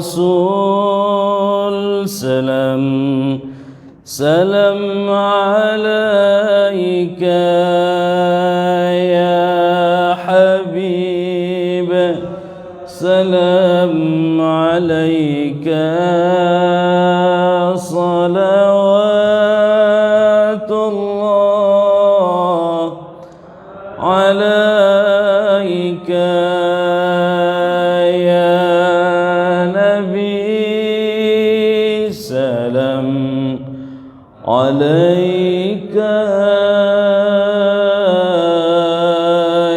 Rasul, salam salam alaika ya Habib, salam alaika salawatullah alaika ya Nabi, salam alaika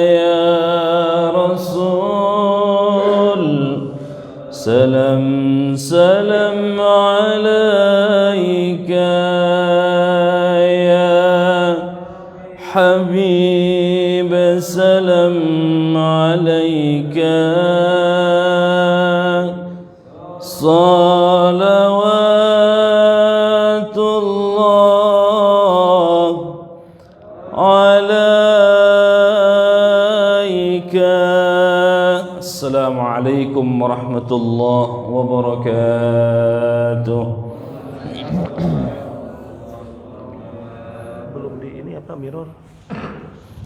ya Rasul, salam salam alaika ya Habib, salam alaika salawatullah alaika. Assalamualaikum warahmatullahi wabarakatuh. Belum di ini apa mirror?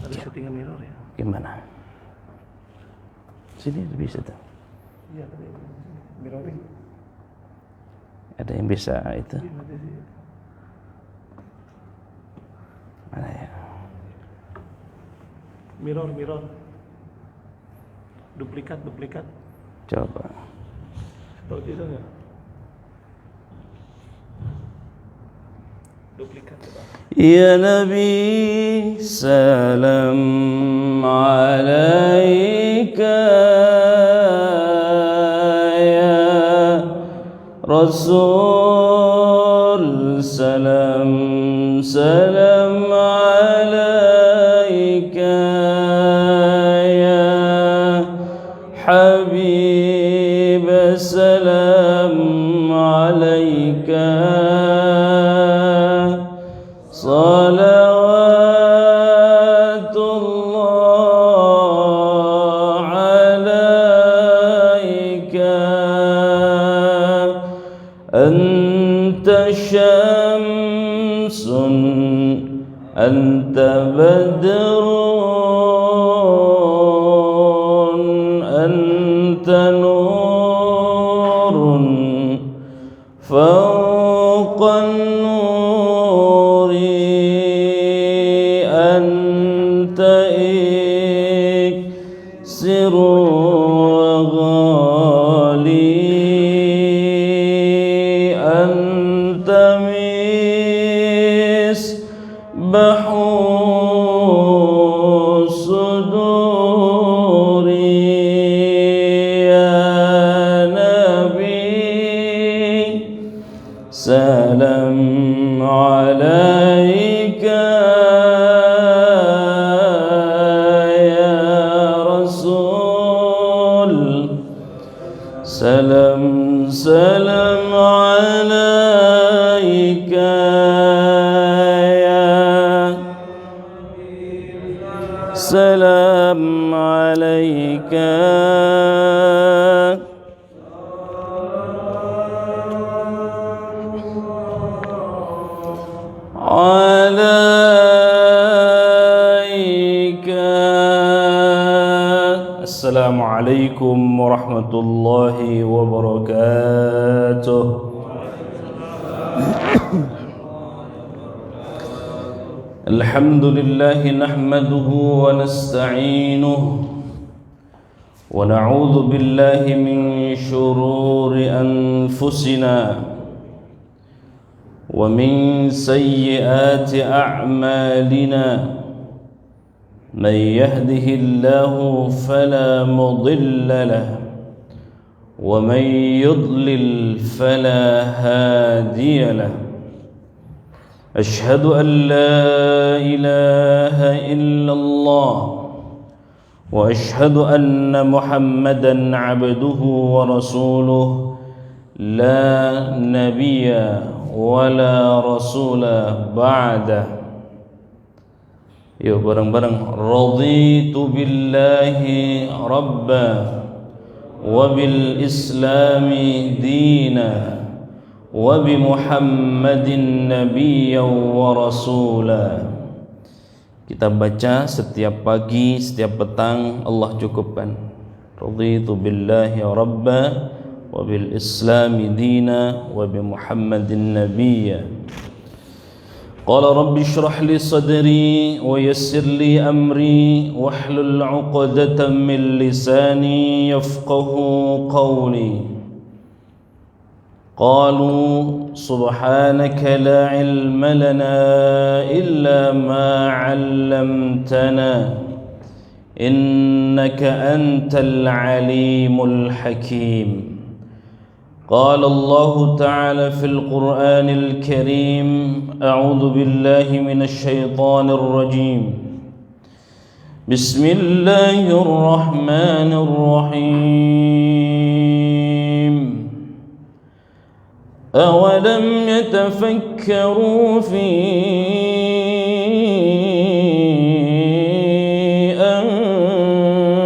Ada settingan mirror ya? Gimana? Sini bisa tuh. Iya, tadi mirroring. Ada yang bisa itu? Mana ya? Mirror. Duplikat. Coba. Tahu tidak nggak? Duplikat coba. Ya Nabi, salam alaika ya Rasul, salam salam alaika ya Habib, salam alaika salawatullah alaika. Anta syamsun anta badrun anta nurun fawqa nuri anta iksiru ghali anta misbahu suduri ya Nabi, salam alaika ya Rasul, salam salam alaika ya salam alaika alaika. Assalamualaikum warahmatullahi wabarakatuh. Alhamdulillah nahmaduhu wa nasta'inuhu wa na'udzu billahi min shururi anfusina wa min sayyiati a'malina. من يهده الله فلا مضل له ومن يضلل فلا هادي له. أشهد أن لا إله إلا الله وأشهد أن محمدا عبده ورسوله لا نبي ولا رسول بعده. Yuk bareng-bareng. Raditu billahi rabba وبالإسلام دينا وبمحمد نبيا ورسولا. Kita baca setiap pagi, setiap petang. Allah cukupkan. Raditu billahi rabba wa bil islami dina wa bi Muhammadin nabiyya. Qala rabbi shrah li sadri wa yassir li amri wahlul 'uqdatam min lisani yafqahu qawli. Qalu subhanaka la ilma lana illa ma 'allamtana innaka antal alimul hakim. قال الله تعالى في القرآن الكريم أعوذ بالله من الشيطان الرجيم بسم الله الرحمن الرحيم أولم يتفكروا في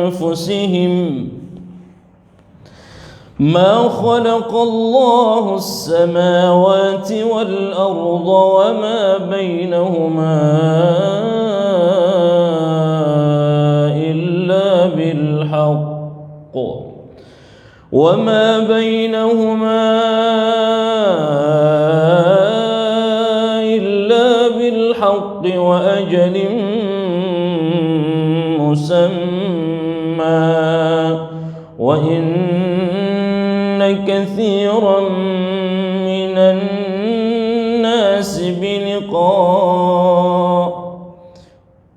أنفسهم ما خلق الله السماوات والأرض وما بينهما إلا بالحق وأجل مسمى وإن كثيرا من الناس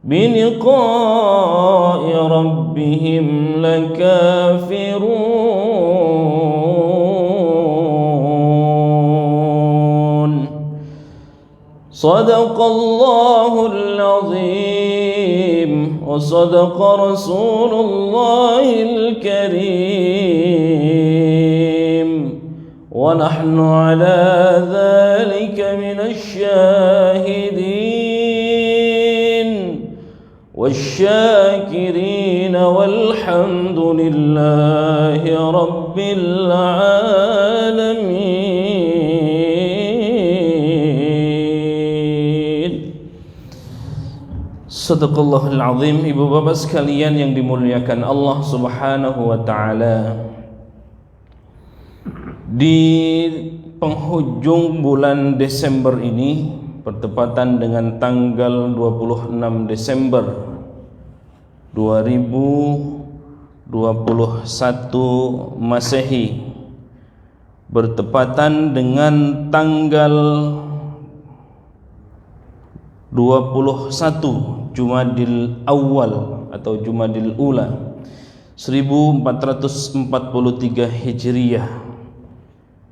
بلقاء ربهم لكافرون. صدق الله العظيم وصدق رسول الله الكريم ونحن على ذلك من الشاهدين والشاكرين والحمد لله رب العالمين. Sadaqallahul azim. Ibu bapak sekalian yang dimuliakan Allah Subhanahu wa taala, di penghujung bulan Desember ini bertepatan dengan tanggal 26 Desember 2021 Masehi, bertepatan dengan tanggal 21 Jumadil Awal atau Jumadil Ula 1443 Hijriyah.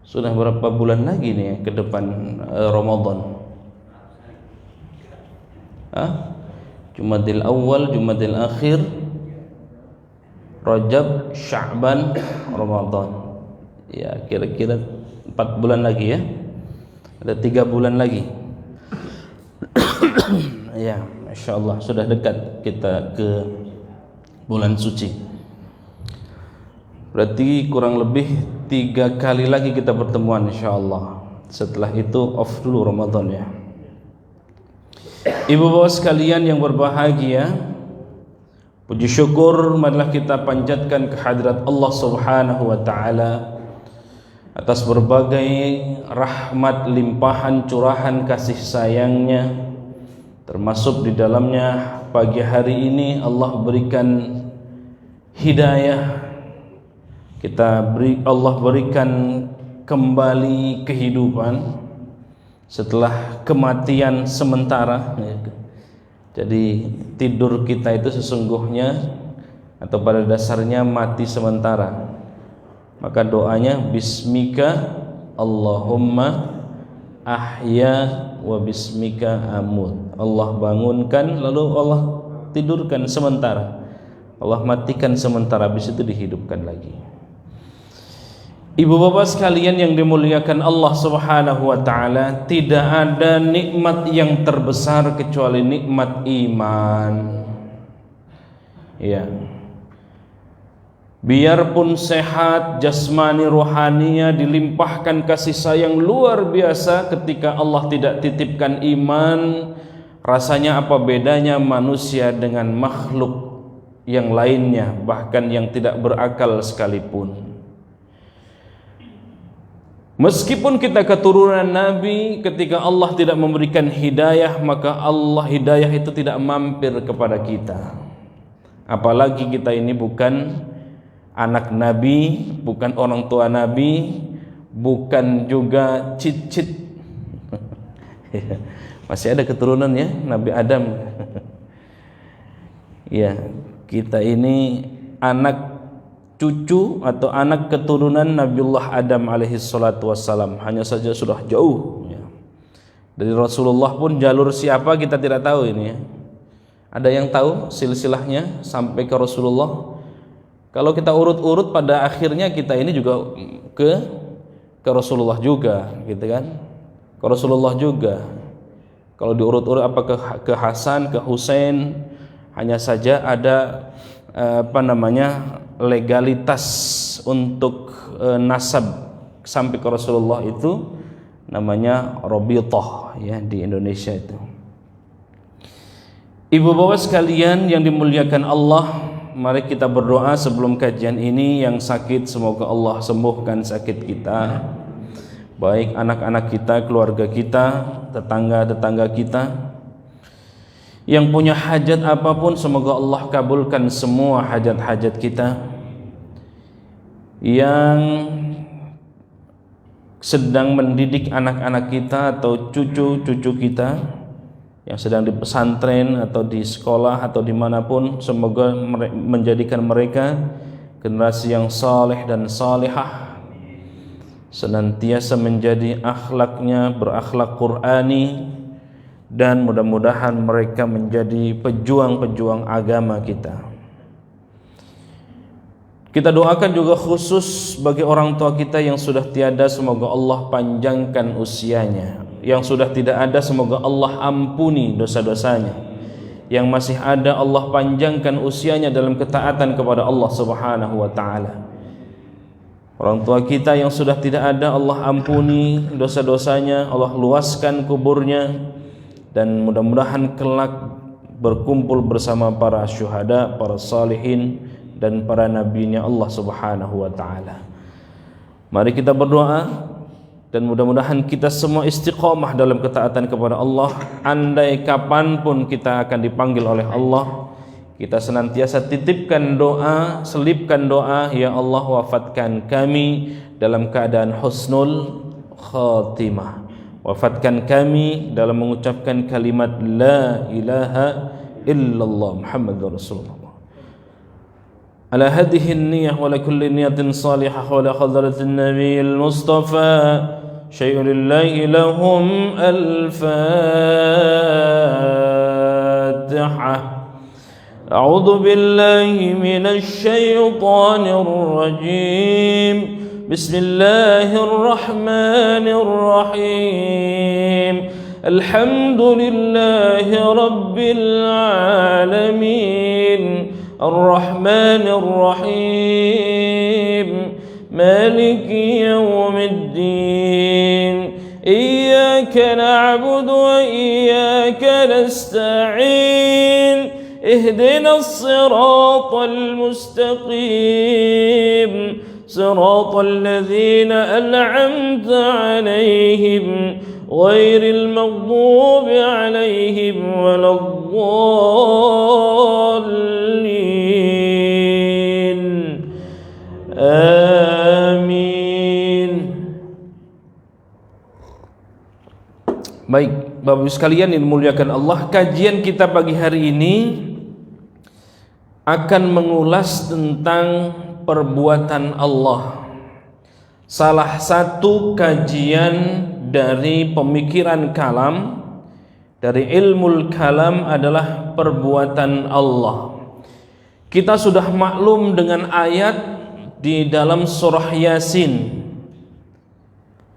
Sudah berapa bulan lagi nih ke depan Ramadan? Jumadil Awal, Jumadil Akhir, Rajab, Sya'ban, Ramadan. Ya, kira-kira 4 bulan lagi ya. Ada 3 bulan lagi. Ya, Masya Allah, sudah dekat kita ke bulan suci. Berarti kurang lebih 3 kali lagi kita pertemuan insya Allah. Setelah itu off dulu Ramadan ya. Ibu bapak sekalian yang berbahagia, puji syukur marilah kita panjatkan kehadirat Allah Subhanahu wa taala atas berbagai rahmat, limpahan, curahan kasih sayangnya, termasuk di dalamnya pagi hari ini Allah berikan hidayah. Allah berikan kembali kehidupan setelah kematian sementara. Jadi tidur kita itu sesungguhnya atau pada dasarnya mati sementara. Maka doanya bismika Allahumma ahya wa bismika amut. Allah bangunkan lalu Allah tidurkan sementara. Allah matikan sementara, habis itu dihidupkan lagi. Ibu bapak sekalian yang dimuliakan Allah Subhanahu wa taala, tidak ada nikmat yang terbesar kecuali nikmat iman. Ya. biarpun sehat jasmani rohaninya, dilimpahkan kasih sayang luar biasa, ketika Allah tidak titipkan iman, rasanya apa bedanya manusia dengan makhluk yang lainnya, bahkan yang tidak berakal sekalipun. Meskipun kita keturunan Nabi, ketika Allah tidak memberikan hidayah, maka hidayah itu tidak mampir kepada kita. Apalagi kita ini bukan anak Nabi, bukan orang tua Nabi, bukan juga cicit. Masih ada keturunan ya, Nabi Adam. Ya, kita ini anak cucu atau anak keturunan Nabiullah Adam alaihi salatu wassalam. Hanya saja sudah jauh ya. Dari Rasulullah pun jalur siapa kita tidak tahu ini ya. Ada yang tahu silsilahnya sampai ke Rasulullah? Kalau kita urut-urut, pada akhirnya kita ini juga ke Rasulullah juga, gitu kan? Ke Rasulullah juga. Kalau diurut-urut apa ke Hasan, ke Husain, hanya saja ada legalitas untuk nasab sampai ke Rasulullah itu namanya Rabithah ya di Indonesia itu. Ibu bapak sekalian yang dimuliakan Allah, mari kita berdoa sebelum kajian ini. Yang sakit semoga Allah sembuhkan sakit kita, baik anak-anak kita, keluarga kita, tetangga-tetangga kita. Yang punya hajat apapun semoga Allah kabulkan semua hajat-hajat kita. Yang sedang mendidik anak-anak kita atau cucu-cucu kita yang sedang di pesantren atau di sekolah atau dimanapun, semoga menjadikan mereka generasi yang saleh dan salihah, senantiasa menjadi akhlaknya berakhlak Qur'ani, dan mudah-mudahan mereka menjadi pejuang-pejuang agama kita. Kita doakan juga khusus bagi orang tua kita yang sudah tiada, semoga Allah panjangkan usianya. Yang sudah tidak ada semoga Allah ampuni dosa-dosanya. Yang masih ada Allah panjangkan usianya dalam ketaatan kepada Allah Subhanahu wa taala. Orang tua kita yang sudah tidak ada Allah ampuni dosa-dosanya, Allah luaskan kuburnya, dan mudah-mudahan kelak berkumpul bersama para syuhada, para salihin, dan para nabinya Allah Subhanahu wa taala. Mari kita berdoa dan mudah-mudahan kita semua istiqomah dalam ketaatan kepada Allah. Andai kapanpun kita akan dipanggil oleh Allah, kita senantiasa titipkan doa, selipkan doa, ya Allah wafatkan kami dalam keadaan husnul khatimah. Wafatkan kami dalam mengucapkan kalimat la ilaha illallah Muhammadur Rasulullah. Ala hadhihi an-niyyah wa la kulli niyatin salihah wa la hadratin nabiyil mustafa syai'un lillahi lahum al-fatihah. A'udzu billahi minasy syaithanir rajim. Bismillahirrahmanirrahim. Alhamdulillahi rabbil alamin. Ar-Rahmanir Rahim. Maliki yawmiddin. Iyyaka na'budu wa iyyaka nasta'in. Ihdinas siratal mustaqim. Siratal ladzina an'amta 'alaihim ghairil maghdubi 'alaihim waladdallin. Amin. Baik, Bapak Ibu sekalian yang dimuliakan Allah, kajian kita pagi hari ini akan mengulas tentang perbuatan Allah. Salah satu kajian dari pemikiran kalam, dari ilmu kalam adalah perbuatan Allah. Kita sudah maklum dengan ayat di dalam surah Yasin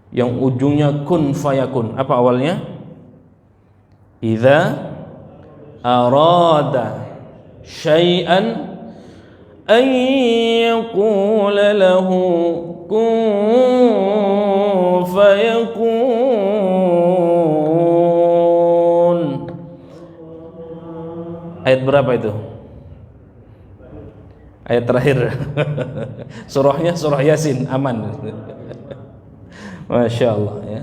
yang ujungnya kun fayakun. Apa awalnya? Idza arada syai'an أن يقول له كن فيكون. Ayat berapa itu? Ayat terakhir. Surahnya surah Yasin, aman. Masya Allah ya.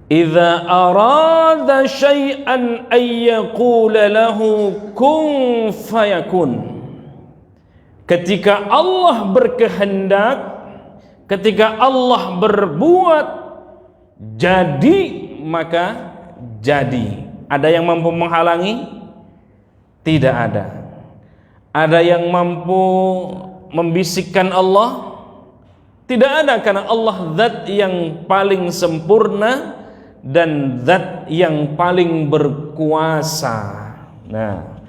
Idza arada syai'an ay yaqula lahu kun fayakun. Ketika Allah berkehendak, ketika Allah berbuat jadi, maka jadi. Ada yang mampu menghalangi? Tidak ada. Ada yang mampu membisikkan Allah? Tidak ada, karena Allah zat yang paling sempurna dan zat yang paling berkuasa. Nah,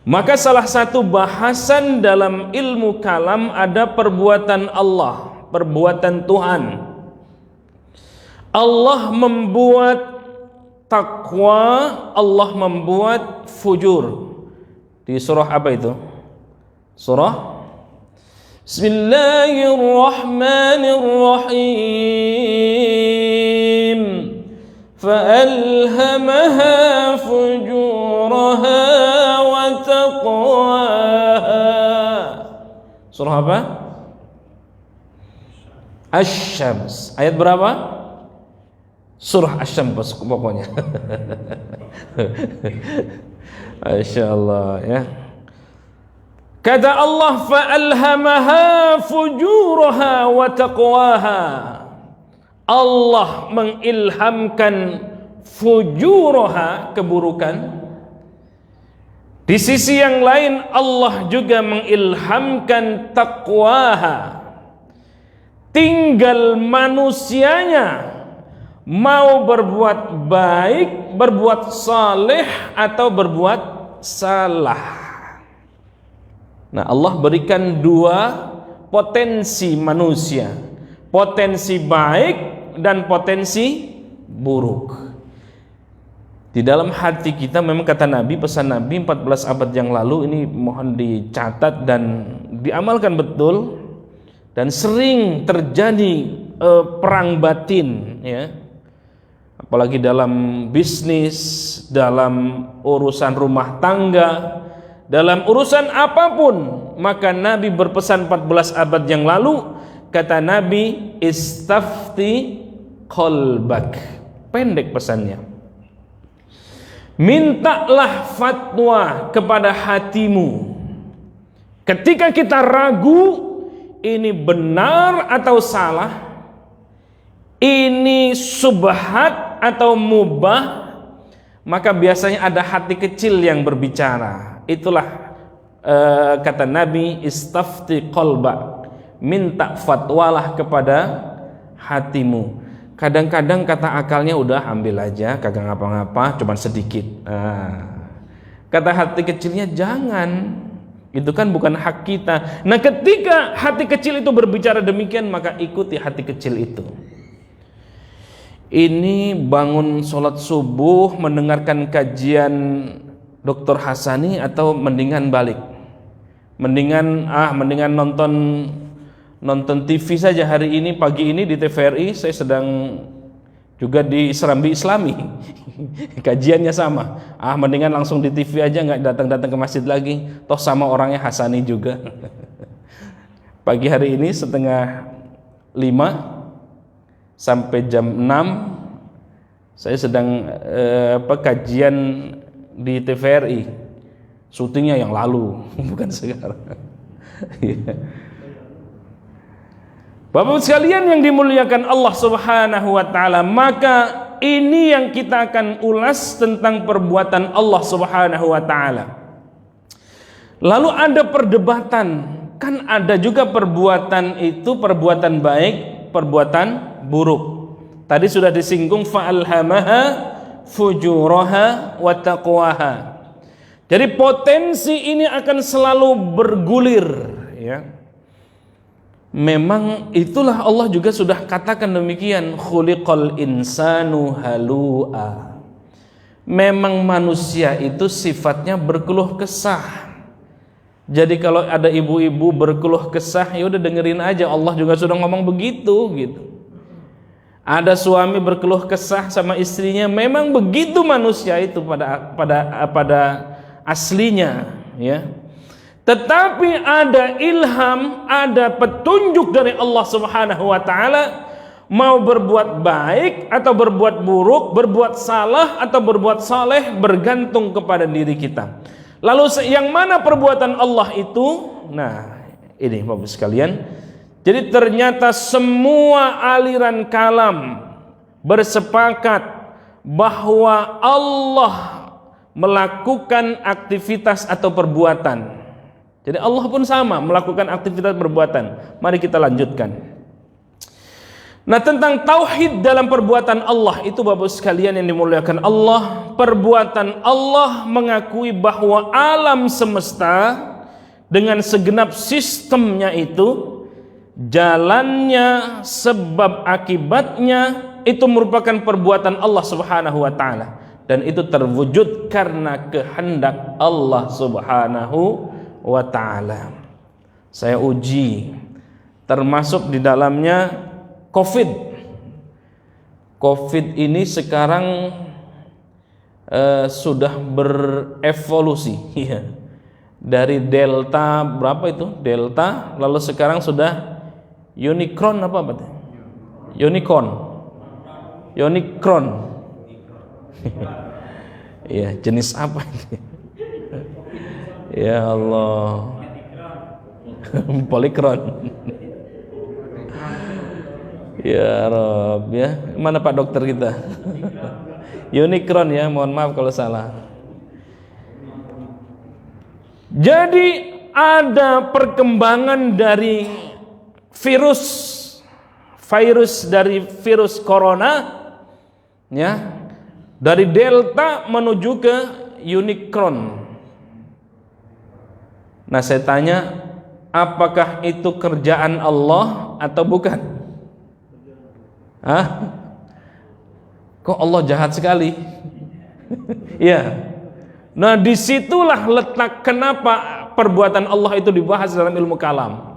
maka salah satu bahasan dalam ilmu kalam ada perbuatan Allah, perbuatan Tuhan. Allah membuat takwa, Allah membuat fujur. Di surah apa itu? Surah Bismillahirrahmanirrahim. فَأَلْهَمَهَا فُجُورَهَا وَتَقْوَاهَا. Surah apa? Asy-Syams. Ayat berapa? Surah Asy-Syams pokoknya. Masya Allah ya. Kata Allah, فَأَلْهَمَهَا فُجُورَهَا وَتَقْوَاهَا. Allah mengilhamkan fujuraha, keburukan. Di sisi yang lain Allah juga mengilhamkan taqwaha. Tinggal manusianya mau berbuat baik, berbuat saleh atau berbuat salah. Nah, Allah berikan dua potensi manusia, potensi baik dan potensi buruk. Di dalam hati kita memang, kata Nabi, pesan Nabi 14 abad yang lalu, ini mohon dicatat dan diamalkan betul. Dan sering terjadi perang batin ya. Apalagi dalam bisnis, dalam urusan rumah tangga, dalam urusan apapun. Maka Nabi berpesan 14 abad yang lalu, kata Nabi, istafti qalbak. Pendek pesannya, mintalah fatwa kepada hatimu. Ketika kita ragu ini benar atau salah, ini subhat atau mubah, maka biasanya ada hati kecil yang berbicara. Itulah kata Nabi, istafti qalbak, minta fatwalah kepada hatimu. Kadang-kadang kata akalnya udah ambil aja, kagak ngapa-ngapa, cuman sedikit. Kata hati kecilnya jangan, itu kan bukan hak kita. Nah, ketika hati kecil itu berbicara demikian, maka ikuti hati kecil itu. Ini bangun sholat subuh mendengarkan kajian Dr. Hasani atau mendingan balik? Mendingan nonton TV saja. Hari ini, pagi ini di TVRI saya sedang juga di Serambi Islami. Kajiannya sama. Mendingan langsung di TV aja, nggak datang-datang ke masjid lagi. Toh sama orangnya Hasani juga. Pagi hari ini 4:30 sampai jam 6 saya sedang kajian di TVRI. Syutingnya yang lalu, bukan sekarang. Bapak sekalian yang dimuliakan Allah Subhanahu wa taala, maka ini yang kita akan ulas tentang perbuatan Allah Subhanahu wa taala. Lalu ada perdebatan, kan ada juga perbuatan itu perbuatan baik, perbuatan buruk. Tadi sudah disinggung, fa'alhamaha fujuraha wa taqwaha. Jadi potensi ini akan selalu bergulir ya. Memang itulah Allah juga sudah katakan demikian, khuliqal insanu halu'a. Memang manusia itu sifatnya berkeluh kesah. Jadi kalau ada ibu-ibu berkeluh kesah, ya udah dengerin aja, Allah juga sudah ngomong begitu gitu. Ada suami berkeluh kesah sama istrinya, memang begitu manusia itu pada aslinya, ya. Tetapi ada ilham, ada petunjuk dari Allah Subhanahu wa taala, mau berbuat baik atau berbuat buruk, berbuat salah atau berbuat saleh, bergantung kepada diri kita. Lalu yang mana perbuatan Allah itu? Nah, ini Bapak sekalian. Jadi ternyata semua aliran kalam bersepakat bahwa Allah melakukan aktivitas atau perbuatan. Jadi Allah pun sama melakukan aktivitas perbuatan. Mari kita lanjutkan. Nah, tentang tauhid dalam perbuatan Allah itu Bapak sekalian yang dimuliakan Allah, perbuatan Allah mengakui bahwa alam semesta dengan segenap sistemnya itu, jalannya, sebab akibatnya itu merupakan perbuatan Allah Subhanahu wa taala, dan itu terwujud karena kehendak Allah Subhanahu wa taala. Saya uji termasuk di dalamnya COVID ini sekarang sudah berevolusi, ya. Dari Delta berapa itu? Delta, lalu sekarang sudah Unicron apa? Unicron. Ya, jenis apa ini? Ya Allah. Polikron. Ya Rob, ya. Mana Pak dokter kita? Unicron ya, mohon maaf kalau salah. Jadi ada perkembangan dari virus dari virus corona, ya, dari Delta menuju ke Unicron. Nah, saya tanya, apakah itu kerjaan Allah atau bukan? Hah? Kok Allah jahat sekali? Ya. Nah, disitulah letak kenapa perbuatan Allah itu dibahas dalam ilmu kalam.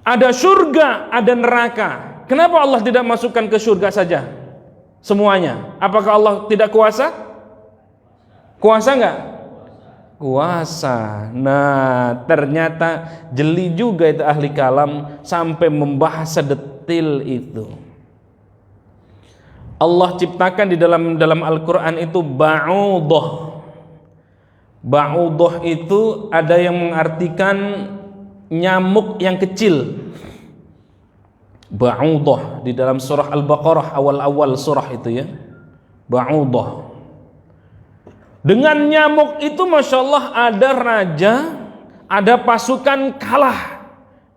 Ada surga, ada neraka. Kenapa Allah tidak masukkan ke surga saja semuanya? Apakah Allah tidak kuasa? Kuasa enggak? Kuasa. Nah, ternyata jeli juga itu ahli kalam sampai membahas sedetil itu. Allah ciptakan di dalam Al-Qur'an itu ba'udah. Ba'udah itu ada yang mengartikan nyamuk yang kecil. Ba'udah di dalam surah Al-Baqarah, awal-awal surah itu ya. Ba'udah. Dengan nyamuk itu Masya Allah ada raja, ada pasukan kalah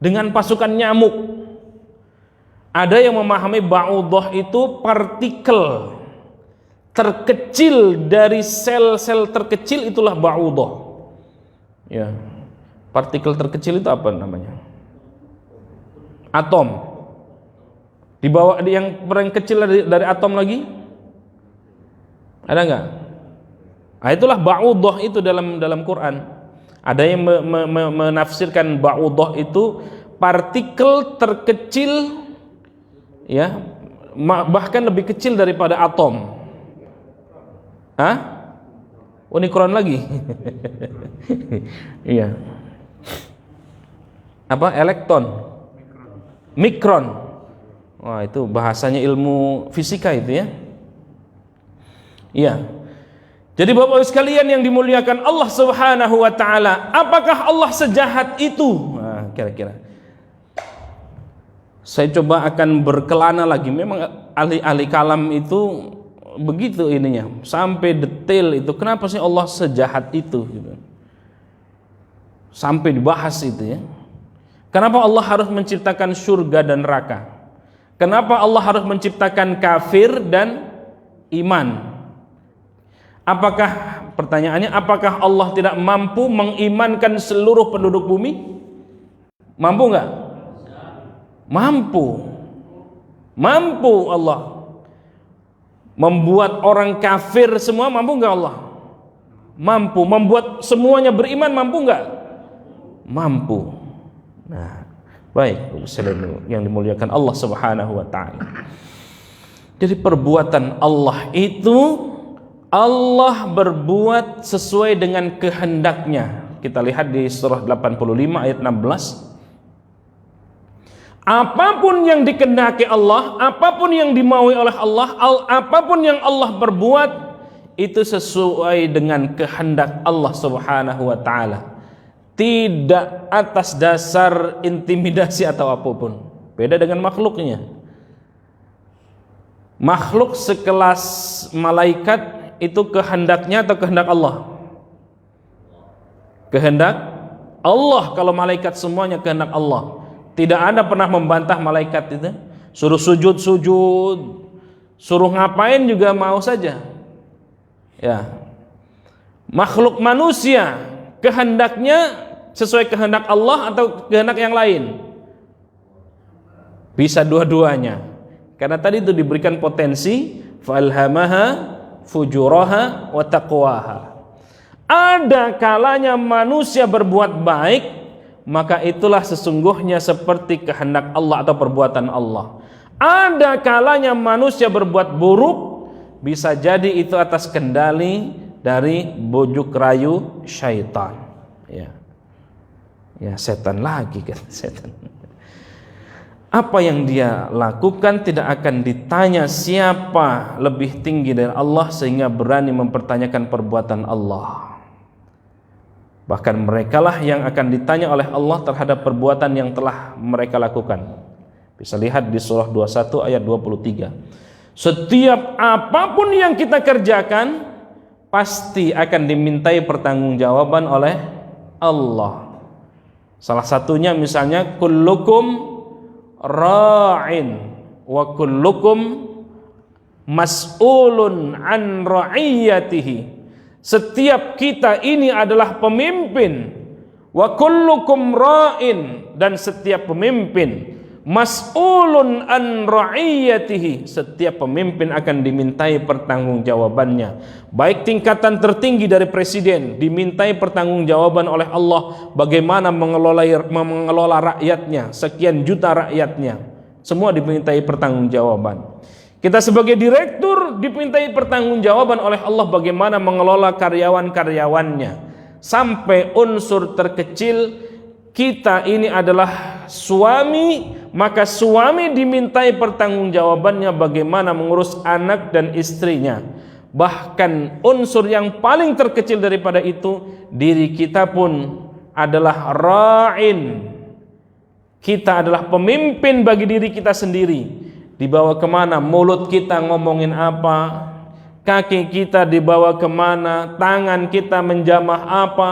dengan pasukan nyamuk. Ada yang memahami ba'udah itu partikel terkecil dari sel-sel terkecil, itulah ba'udah. Ya. Partikel terkecil itu apa namanya? Atom. Di bawah yang paling kecil dari atom lagi? Ada enggak? Nah, itulah ba'udah itu dalam Quran. Ada yang menafsirkan ba'udah itu partikel terkecil, ya, bahkan lebih kecil daripada atom. Hah? Unicron lagi. Iya. Apa? Elektron. Mikron. Wah, itu bahasanya ilmu fisika itu ya. Iya. Jadi Bapak sekalian yang dimuliakan Allah Subhanahu wa taala, apakah Allah sejahat itu? Nah, kira-kira saya coba akan berkelana lagi. Memang ahli kalam itu begitu ininya, sampai detail itu. Kenapa sih Allah sejahat itu gitu. Sampai dibahas itu ya. Kenapa Allah harus menciptakan surga dan neraka? Kenapa Allah harus menciptakan kafir dan iman? Apakah, pertanyaannya, apakah Allah tidak mampu mengimankan seluruh penduduk bumi? Mampu enggak? Mampu. Mampu Allah. Membuat orang kafir semua, mampu enggak Allah? Mampu. Membuat semuanya beriman mampu enggak? Mampu. Nah, baik yang dimuliakan Allah Subhanahu wa taala. Jadi perbuatan Allah itu Allah berbuat sesuai dengan kehendaknya. Kita lihat di surah 85 ayat 16. Apapun yang dikehendaki Allah, apapun yang dimaui oleh Allah, apapun yang Allah berbuat itu sesuai dengan kehendak Allah Subhanahu wa taala. Tidak atas dasar intimidasi atau apapun. Beda dengan makhluknya. Makhluk sekelas malaikat itu kehendaknya atau kehendak Allah? Kehendak Allah. Kalau malaikat semuanya kehendak Allah. Tidak ada pernah membantah malaikat itu. Suruh sujud, suruh ngapain juga mau saja. Ya. Makhluk manusia kehendaknya sesuai kehendak Allah atau kehendak yang lain? Bisa dua-duanya. Karena tadi itu diberikan potensi falhamaha fujuraha wa taqwaha. Ada kalanya manusia berbuat baik, maka itulah sesungguhnya seperti kehendak Allah atau perbuatan Allah. Ada kalanya manusia berbuat buruk, bisa jadi itu atas kendali dari bujuk rayu syaitan. Ya setan lagi kan, setan. Apa yang dia lakukan tidak akan ditanya siapa lebih tinggi dari Allah sehingga berani mempertanyakan perbuatan Allah. Bahkan merekalah yang akan ditanya oleh Allah terhadap perbuatan yang telah mereka lakukan. Bisa lihat di surah 21 ayat 23. Setiap apapun yang kita kerjakan pasti akan dimintai pertanggungjawaban oleh Allah. Salah satunya misalnya kullukum ra'in wa kullukum mas'ulun an ra'iyatihi. Setiap kita ini adalah pemimpin. Wa kullukum ra'in, dan setiap pemimpin mas'ulun an ra'iyatihi. Setiap pemimpin akan dimintai pertanggungjawabannya. Baik tingkatan tertinggi dari presiden dimintai pertanggungjawaban oleh Allah bagaimana mengelola rakyatnya, sekian juta rakyatnya. Semua dimintai pertanggungjawaban. Kita sebagai direktur dimintai pertanggungjawaban oleh Allah bagaimana mengelola karyawan-karyawannya. Sampai unsur terkecil kita ini adalah suami, maka suami dimintai pertanggungjawabannya bagaimana mengurus anak dan istrinya. Bahkan unsur yang paling terkecil daripada itu, diri kita pun adalah ra'in. Kita adalah pemimpin bagi diri kita sendiri. Dibawa kemana? Mulut kita ngomongin apa? Kaki kita dibawa kemana? Tangan kita menjamah apa?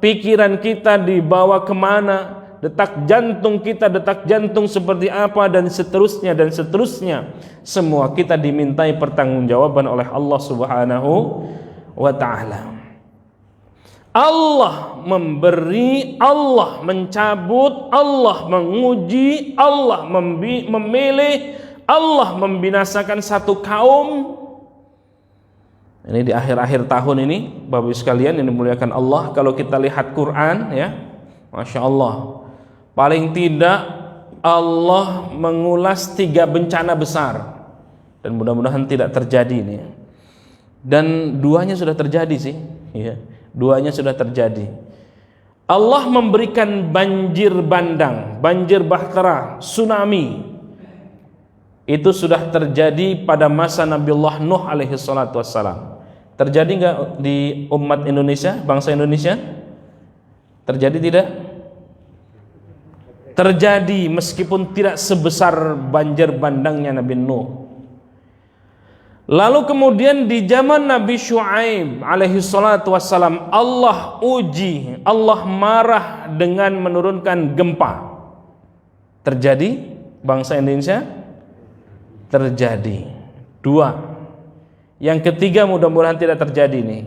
Pikiran kita dibawa kemana? Detak jantung kita, detak jantung seperti apa? Dan seterusnya dan seterusnya. Semua kita dimintai pertanggungjawaban oleh Allah Subhanahu wa ta'ala. Allah memberi, Allah mencabut, Allah menguji, Allah memilih, Allah membinasakan satu kaum. Ini di akhir-akhir tahun ini, Bapak Ibu sekalian yang dimuliakan Allah, kalau kita lihat Quran ya, Masya Allah, paling tidak Allah mengulas 3 bencana besar, dan mudah-mudahan tidak terjadi ini. Dan 2-nya sudah terjadi sih ya. 2-nya sudah terjadi. Allah memberikan banjir bandang, banjir bahtera, tsunami. Itu sudah terjadi pada masa Nabiullah Nuh alaihi salatu wassalam. Terjadi enggak di umat Indonesia, bangsa Indonesia? Terjadi tidak? Terjadi, meskipun tidak sebesar banjir bandangnya Nabi Nuh. Lalu kemudian di zaman Nabi Syuaib alaihi salatu wassalam, Allah uji, Allah marah dengan menurunkan gempa. Terjadi bangsa Indonesia? Terjadi. 2. Yang ketiga mudah-mudahan tidak terjadi nih.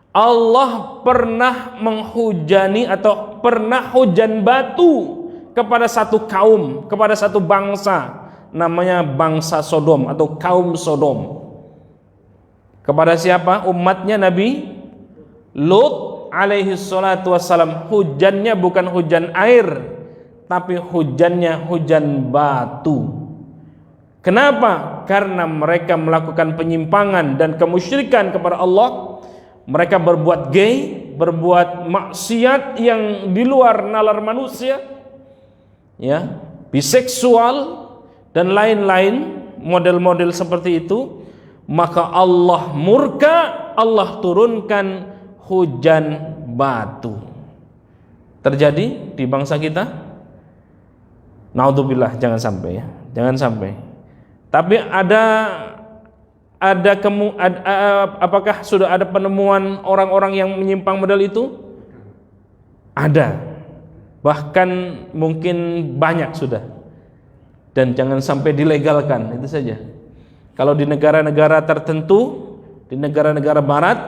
Allah pernah menghujani atau pernah hujan batu kepada satu kaum, kepada satu bangsa, namanya bangsa Sodom atau kaum Sodom. Kepada siapa? Umatnya Nabi Lut alaihi salatu wassalam, hujannya bukan hujan air, tapi hujannya hujan batu. Kenapa? Karena mereka melakukan penyimpangan dan kemusyrikan kepada Allah. Mereka berbuat gay, berbuat maksiat yang di luar nalar manusia, ya, biseksual dan lain-lain model-model seperti itu. Maka Allah murka, Allah turunkan hujan batu. Terjadi di bangsa kita? Naudzubillah, jangan sampai ya, jangan sampai. Tapi apakah sudah ada penemuan orang-orang yang menyimpang model itu? Ada. Bahkan mungkin banyak sudah. Dan jangan sampai dilegalkan, itu saja. Kalau di negara-negara tertentu, di negara-negara barat,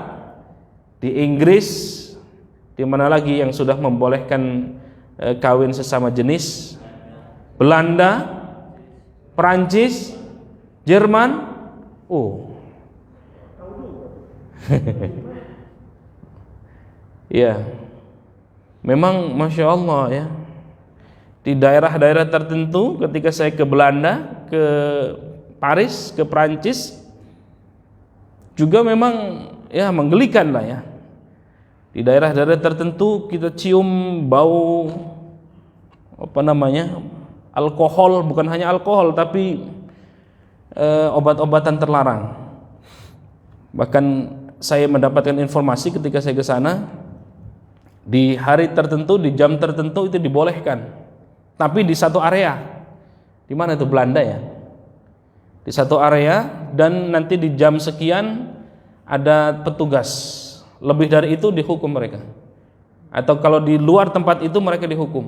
di Inggris, di mana lagi yang sudah membolehkan kawin sesama jenis, Belanda, Perancis, Jerman, ya, memang masya Allah ya. Di daerah-daerah tertentu, ketika saya ke Belanda, ke Paris, ke Perancis, juga memang ya menggelikan lah ya. Di daerah-daerah tertentu kita cium bau alkohol, bukan hanya alkohol tapi obat-obatan terlarang. Bahkan saya mendapatkan informasi ketika saya ke sana, di hari tertentu, di jam tertentu itu dibolehkan. Tapi di satu area. Di mana itu? Belanda ya. Di satu area, dan nanti di jam sekian ada petugas. Lebih dari itu dihukum mereka. Atau kalau di luar tempat itu mereka dihukum.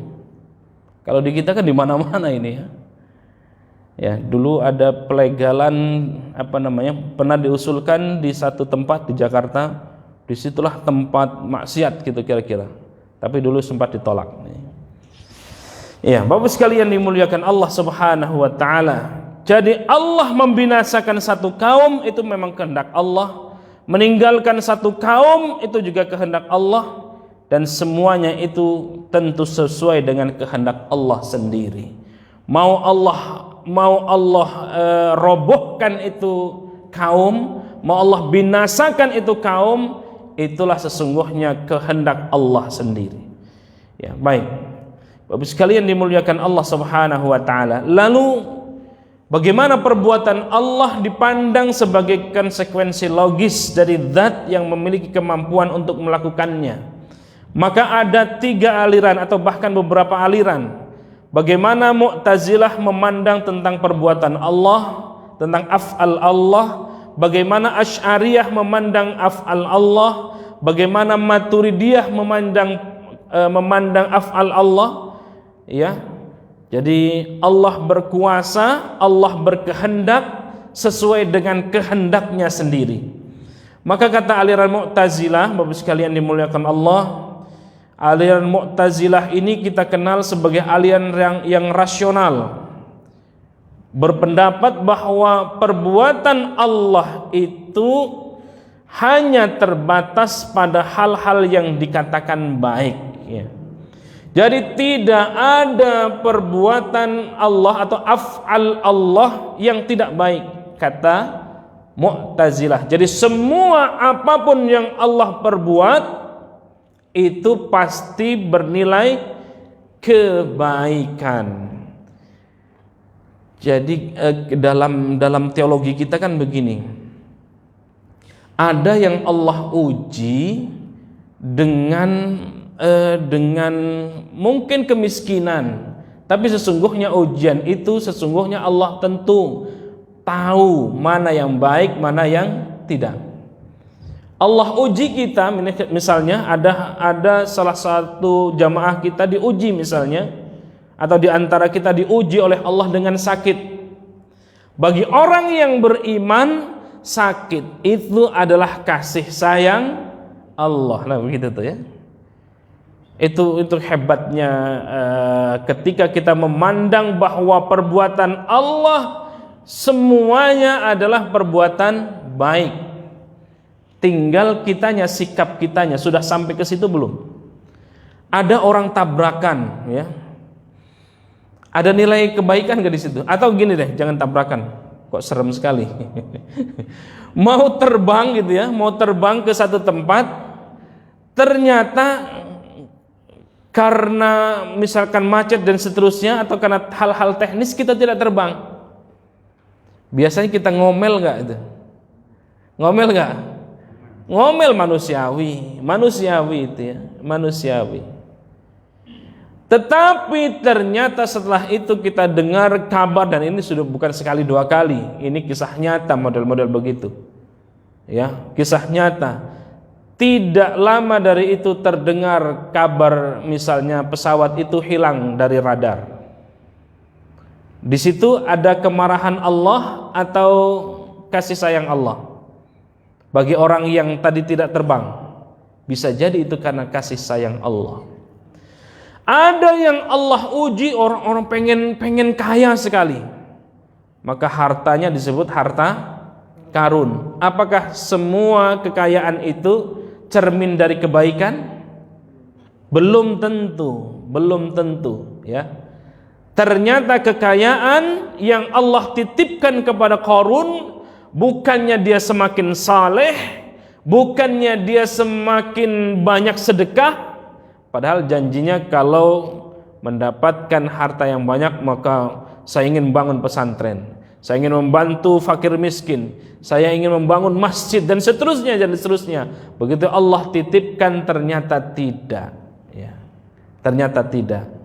Kalau di kita kan di mana-mana ini ya. Ya, dulu ada pelegalan pernah diusulkan di satu tempat di Jakarta, disitulah tempat maksiat gitu kira-kira. Tapi dulu sempat ditolak. Ya, Bapak sekalian dimuliakan Allah Subhanahu wa taala. Jadi Allah membinasakan satu kaum itu memang kehendak Allah, meninggalkan satu kaum itu juga kehendak Allah, dan semuanya itu tentu sesuai dengan kehendak Allah sendiri. Mau Allah robohkan itu kaum, mau Allah binasakan itu kaum, itulah sesungguhnya kehendak Allah sendiri. Ya, baik. Bapak sekalian dimuliakan Allah Subhanahu wa taala. Lalu bagaimana perbuatan Allah dipandang sebagai konsekuensi logis dari zat yang memiliki kemampuan untuk melakukannya? Maka ada 3 aliran atau bahkan beberapa aliran. Bagaimana Mu'tazilah memandang tentang perbuatan Allah, tentang af'al Allah, bagaimana Asy'ariyah memandang af'al Allah, bagaimana Maturidiyah memandang af'al Allah, ya. Jadi Allah berkuasa, Allah berkehendak sesuai dengan kehendaknya sendiri. Maka kata aliran Mu'tazilah, Bapak sekalian dimuliakan Allah, aliran Mu'tazilah ini kita kenal sebagai aliran yang rasional, berpendapat bahwa perbuatan Allah itu hanya terbatas pada hal-hal yang dikatakan baik, ya. Jadi tidak ada perbuatan Allah atau af'al Allah yang tidak baik, kata Mu'tazilah. Jadi semua apapun yang Allah perbuat itu pasti bernilai kebaikan. Jadi dalam teologi kita kan begini, ada yang Allah uji dengan mungkin kemiskinan, tapi sesungguhnya ujian itu sesungguhnya Allah tentu tahu mana yang baik, mana yang tidak. Allah uji kita, misalnya ada salah satu jamaah kita diuji misalnya, atau diantara kita diuji oleh Allah dengan sakit. Bagi orang yang beriman, sakit itu adalah kasih sayang Allah. Nah begitu tuh ya. Itu hebatnya ketika kita memandang bahwa perbuatan Allah semuanya adalah perbuatan baik. tinggal kitanya, sikap kitanya sudah sampai ke situ belum? Ada orang tabrakan, ya. Ada nilai kebaikan gak di situ? Atau gini deh, jangan tabrakan. Kok serem sekali. Mau terbang gitu ya, mau terbang ke satu tempat, ternyata karena misalkan macet dan seterusnya, atau karena hal-hal teknis kita tidak terbang. Biasanya kita ngomel gak itu? Ngomel gak? Ngomel manusiawi itu ya, manusiawi. Tetapi ternyata setelah itu kita dengar kabar, dan ini sudah bukan sekali dua kali, ini kisah nyata model-model begitu. Ya, kisah nyata. Tidak lama dari itu terdengar kabar misalnya pesawat itu hilang dari radar. Di situ ada kemarahan Allah atau kasih sayang Allah bagi orang yang tadi tidak terbang. Bisa jadi itu karena kasih sayang Allah. Ada yang Allah uji, orang-orang pengen kaya sekali, maka hartanya disebut harta karun. Apakah semua kekayaan itu cermin dari kebaikan? Belum tentu ya. Ternyata kekayaan yang Allah titipkan kepada Qarun, bukannya dia semakin saleh, bukannya dia semakin banyak sedekah, padahal janjinya kalau mendapatkan harta yang banyak maka saya ingin bangun pesantren, saya ingin membantu fakir miskin, saya ingin membangun masjid, dan seterusnya dan seterusnya. Begitu Allah titipkan ternyata tidak, ya. Ternyata tidak.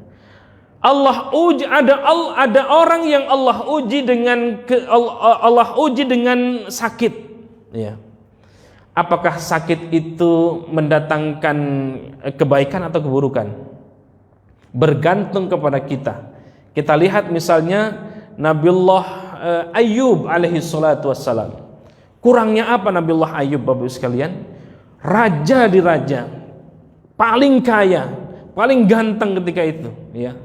Allah uji, ada orang yang Allah uji dengan sakit, ya. Apakah sakit itu mendatangkan kebaikan atau keburukan? Bergantung kepada kita. Kita lihat misalnya Nabiullah Ayyub alaihi salatu wassalam. Kurangnya apa Nabiullah Ayyub, Bapak sekalian? Raja di raja, paling kaya, paling ganteng ketika itu, ya.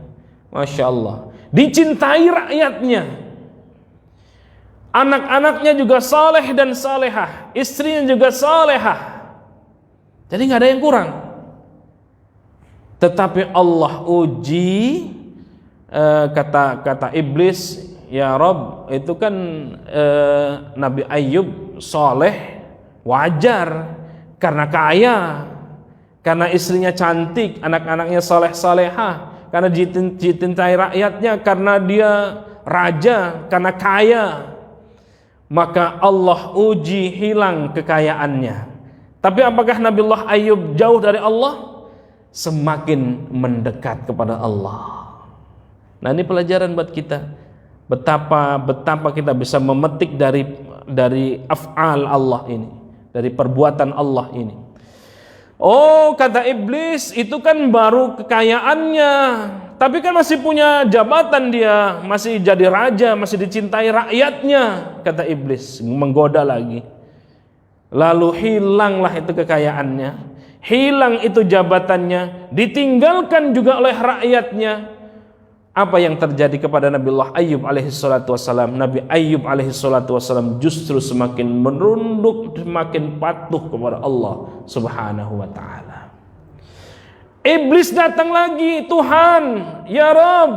Masya Allah. Dicintai rakyatnya. Anak-anaknya juga saleh dan salehah, istrinya juga salehah. Jadi nggak ada yang kurang. Tetapi Allah uji, kata iblis, ya Rob, itu kan Nabi Ayyub saleh, wajar karena kaya, karena istrinya cantik, anak-anaknya saleh salehah, karena dicintai rakyatnya, karena dia raja, karena kaya. Maka Allah uji hilang kekayaannya. Tapi apakah Nabiullah Ayyub jauh dari Allah? Semakin mendekat kepada Allah. Nah, ini pelajaran buat kita. Betapa kita bisa memetik dari af'al Allah ini, dari perbuatan Allah ini. Oh, kata iblis, itu kan baru kekayaannya, tapi kan masih punya jabatan dia, masih jadi raja, masih dicintai rakyatnya, kata iblis, menggoda lagi. Lalu hilanglah itu kekayaannya, hilang itu jabatannya, ditinggalkan juga oleh rakyatnya. Apa yang terjadi kepada Nabiullah Ayyub alaihi salatu wassalam? Nabi Ayyub alaihi salatu wassalam justru semakin merunduk, semakin patuh kepada Allah subhanahu wa ta'ala. Iblis datang lagi, Tuhan, ya Rabb,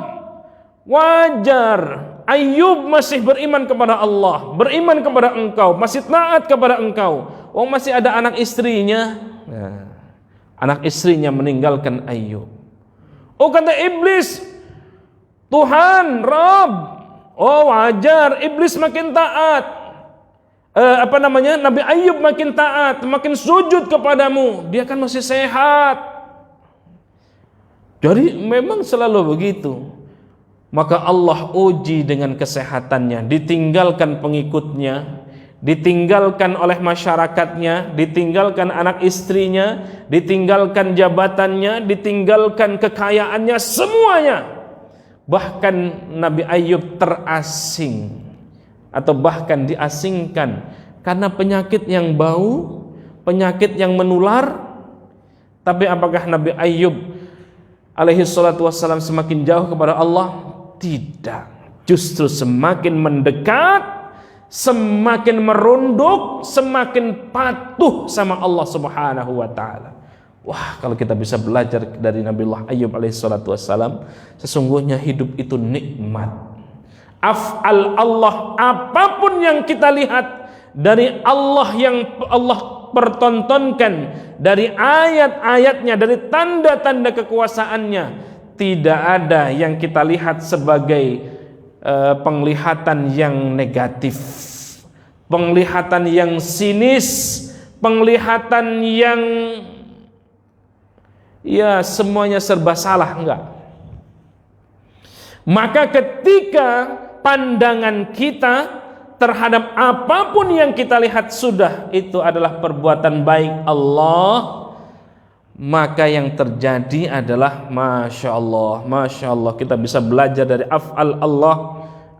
wajar Ayyub masih beriman kepada Allah, beriman kepada Engkau, masih taat kepada Engkau. Oh, masih ada anak istrinya. Nah, anak istrinya meninggalkan Ayyub. Oh, kata iblis, Tuhan, Rabb, oh wajar iblis makin taat. Nabi Ayyub makin taat, makin sujud kepadamu. Dia kan masih sehat. Jadi memang selalu begitu. Maka Allah uji dengan kesehatannya, ditinggalkan pengikutnya, ditinggalkan oleh masyarakatnya, ditinggalkan anak istrinya, ditinggalkan jabatannya, ditinggalkan kekayaannya, semuanya. Bahkan Nabi Ayyub terasing atau bahkan diasingkan karena penyakit yang bau, penyakit yang menular. Tapi apakah Nabi Ayyub alaihi salatu wassalam semakin jauh kepada Allah? Tidak, justru semakin mendekat, semakin merunduk, semakin patuh sama Allah Subhanahu wa taala. Wah, kalau kita bisa belajar dari Nabiullah Ayyub alaihissalatu wassalam, sesungguhnya hidup itu nikmat. Af'al Allah, apapun yang kita lihat dari Allah yang Allah pertontonkan, dari ayat-ayatnya, dari tanda-tanda kekuasaannya, tidak ada yang kita lihat sebagai penglihatan yang negatif, penglihatan yang sinis, penglihatan yang ya semuanya serba salah, enggak. Maka ketika pandangan kita terhadap apapun yang kita lihat sudah itu adalah perbuatan baik Allah, maka yang terjadi adalah Masya Allah, kita bisa belajar dari af'al Allah,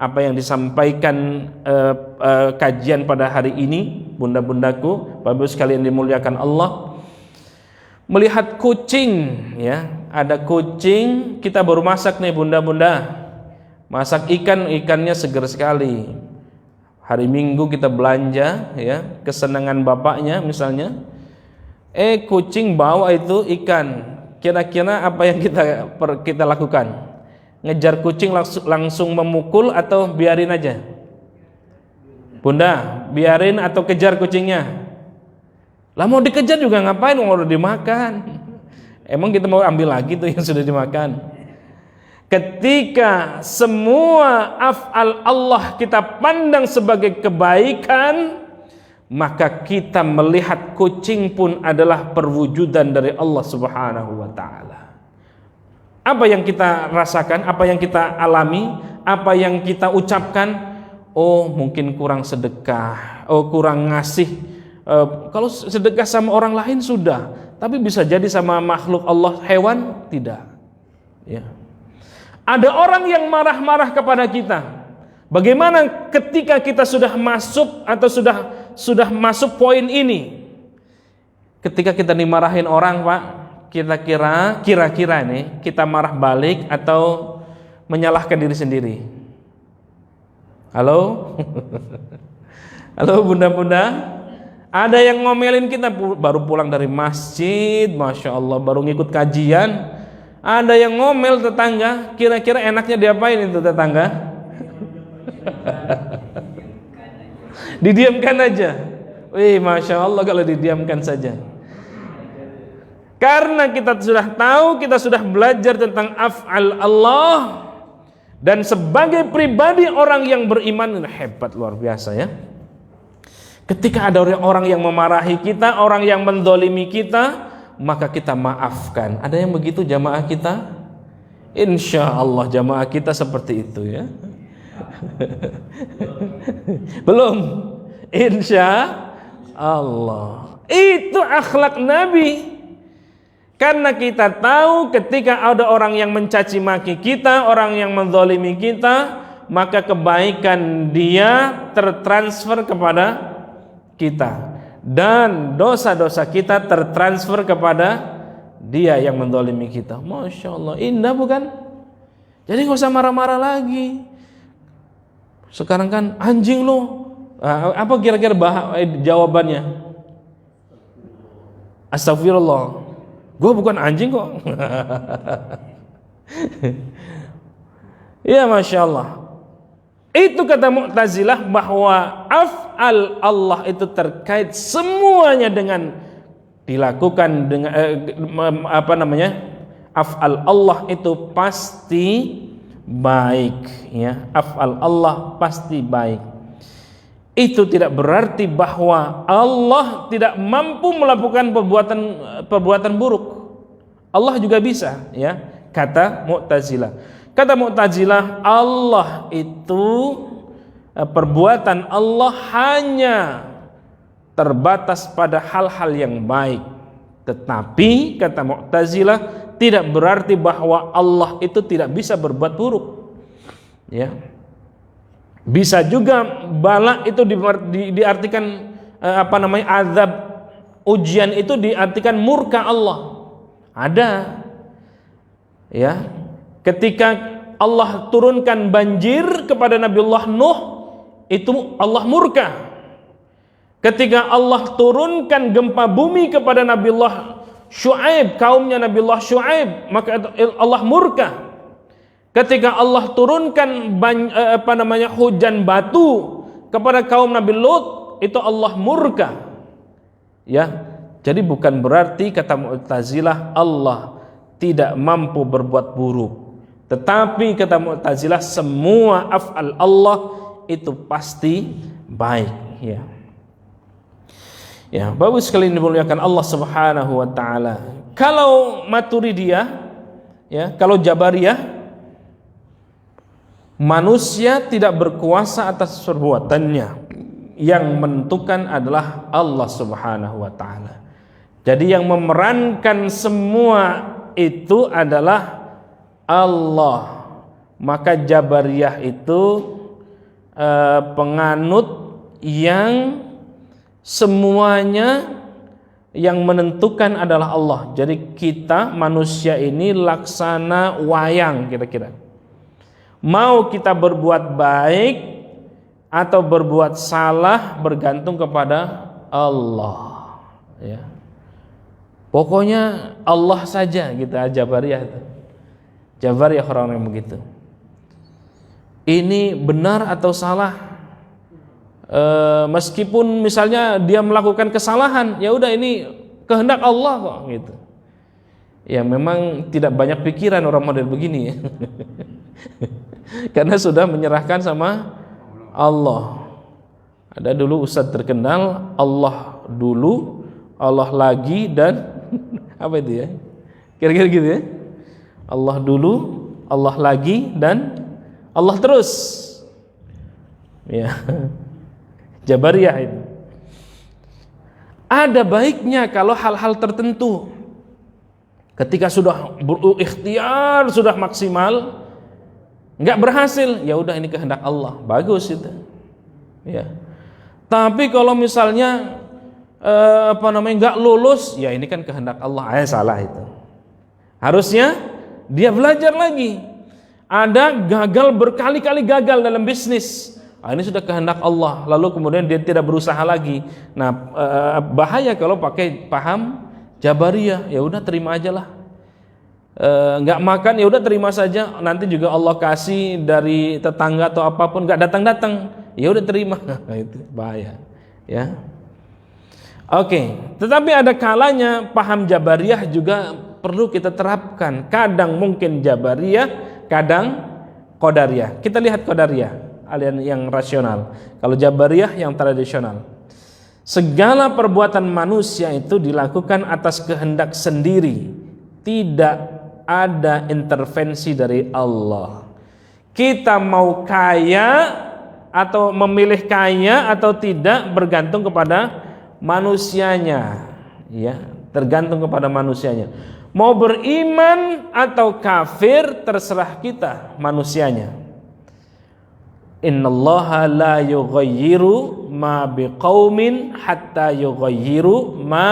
apa yang disampaikan kajian pada hari ini, bunda-bundaku, Bapak Ibu sekalian dimuliakan Allah. Melihat kucing, ya, ada kucing, kita baru masak nih bunda-bunda, masak ikannya segar sekali. Hari Minggu kita belanja, ya, kesenangan bapaknya misalnya, kucing bawa itu ikan. Kira-kira apa yang kita lakukan? Ngejar kucing langsung memukul atau biarin aja? Bunda, biarin atau kejar kucingnya? Lah mau dikejar juga ngapain, mau udah dimakan. Emang kita mau ambil lagi tuh yang sudah dimakan? Ketika semua af'al Allah kita pandang sebagai kebaikan, maka kita melihat kucing pun adalah perwujudan dari Allah Subhanahu wa taala. Apa yang kita rasakan, apa yang kita alami, apa yang kita ucapkan, oh mungkin kurang sedekah, oh kurang ngasih. Kalau sedekah sama orang lain sudah, tapi bisa jadi sama makhluk Allah, hewan tidak. Ya. Ada orang yang marah-marah kepada kita. Bagaimana ketika kita sudah masuk atau sudah masuk poin ini? Ketika kita dimarahin orang, Pak, kira-kira nih kita marah balik atau menyalahkan diri sendiri? Halo? Halo bunda-bunda? Ada yang ngomelin kita baru pulang dari masjid, Masya Allah, baru ngikut kajian. Ada yang ngomel tetangga, kira-kira enaknya diapain itu tetangga? Didiamkan aja. Wih, Masya Allah kalau didiamkan saja. Karena kita sudah tahu, kita sudah belajar tentang af'al Allah, dan sebagai pribadi orang yang beriman, hebat luar biasa ya. Ketika ada orang yang memarahi kita, orang yang mendolimi kita, maka kita maafkan. Ada yang begitu jamaah kita? Insya Allah jamaah kita seperti itu ya. Belum? Insya Allah. Itu akhlak Nabi. Karena kita tahu ketika ada orang yang mencaci maki kita, orang yang mendolimi kita, maka kebaikan dia tertransfer kepada kita, dan dosa-dosa kita tertransfer kepada dia yang mendolimi kita. Masya Allah, indah bukan? Jadi nggak usah marah-marah lagi. Sekarang kan anjing lo, apa kira-kira jawabannya? Astagfirullah, gue bukan anjing kok. Ya Masya Allah. Itu kata Mu'tazilah bahwa af'al Allah itu terkait semuanya dengan dilakukan dengan af'al Allah itu pasti baik ya. Af'al Allah pasti baik. Itu tidak berarti bahwa Allah tidak mampu melakukan perbuatan buruk. Allah juga bisa ya, kata Mu'tazilah. Kata Mu'tazilah, Allah itu perbuatan Allah hanya terbatas pada hal-hal yang baik. Tetapi kata Mu'tazilah tidak berarti bahwa Allah itu tidak bisa berbuat buruk. Ya. Bisa juga bala itu diartikan azab, ujian itu diartikan murka Allah. Ada. Ya. Ketika Allah turunkan banjir kepada Nabiullah Nuh, itu Allah murka. Ketika Allah turunkan gempa bumi kepada Nabiullah Syuaib, kaumnya Nabiullah Syuaib, maka Allah murka. Ketika Allah turunkan hujan batu kepada kaum Nabi Lut, itu Allah murka. Ya, jadi bukan berarti kata Mu'tazilah Allah tidak mampu berbuat buruk. Tetapi kata Mu'tazilah semua af'al Allah itu pasti baik. Ya. Ya, bagus sekali dimuliakan Allah Subhanahu wa taala. Kalau Maturidiyah, ya, kalau Jabariyah, manusia tidak berkuasa atas perbuatannya. Yang menentukan adalah Allah Subhanahu wa taala. Jadi yang memerankan semua itu adalah Allah. Maka Jabariyah itu penganut yang semuanya yang menentukan adalah Allah. Jadi kita manusia ini laksana wayang kira-kira. Mau kita berbuat baik atau berbuat salah bergantung kepada Allah. Ya. Pokoknya Allah saja gitu. Jabariyah itu. Jabariyah orang yang begitu. Ini benar atau salah? Meskipun misalnya dia melakukan kesalahan, ya udah ini kehendak Allah kok gitu. Ya memang tidak banyak pikiran orang model begini ya. Karena sudah menyerahkan sama Allah. Ada dulu ustadz terkenal, Allah dulu, Allah lagi, dan apa itu ya? Kira-kira gitu ya. Allah dulu, Allah lagi, dan Allah terus. Ya. Jabariyah itu. Ada baiknya kalau hal-hal tertentu ketika sudah berikhtiar, sudah maksimal, nggak berhasil, ya udah ini kehendak Allah, bagus itu. Ya. Tapi kalau misalnya nggak lulus, ya ini kan kehendak Allah, salah itu. Harusnya dia belajar lagi. Ada gagal berkali-kali gagal dalam bisnis. Ini sudah kehendak Allah, lalu kemudian dia tidak berusaha lagi. Nah, bahaya kalau pakai paham Jabariyah, ya udah terima aja lah. Nggak makan, ya udah terima saja. Nanti juga Allah kasih dari tetangga atau apapun, nggak datang-datang, ya udah terima. Itu bahaya, ya. Oke, tetapi ada kalanya paham Jabariyah juga perlu kita terapkan. Kadang mungkin Jabariyah, kadang Qadariyah. Kita lihat Qadariyah, aliran yang rasional. Kalau Jabariyah yang tradisional. Segala perbuatan manusia itu dilakukan atas kehendak sendiri. Tidak ada intervensi dari Allah. Kita mau kaya atau memilih kaya atau tidak bergantung kepada manusianya. Ya, tergantung kepada manusianya. Mau beriman atau kafir terserah kita manusianya. Innallaha la yughayyiru ma biqaumin hatta yughayyiru ma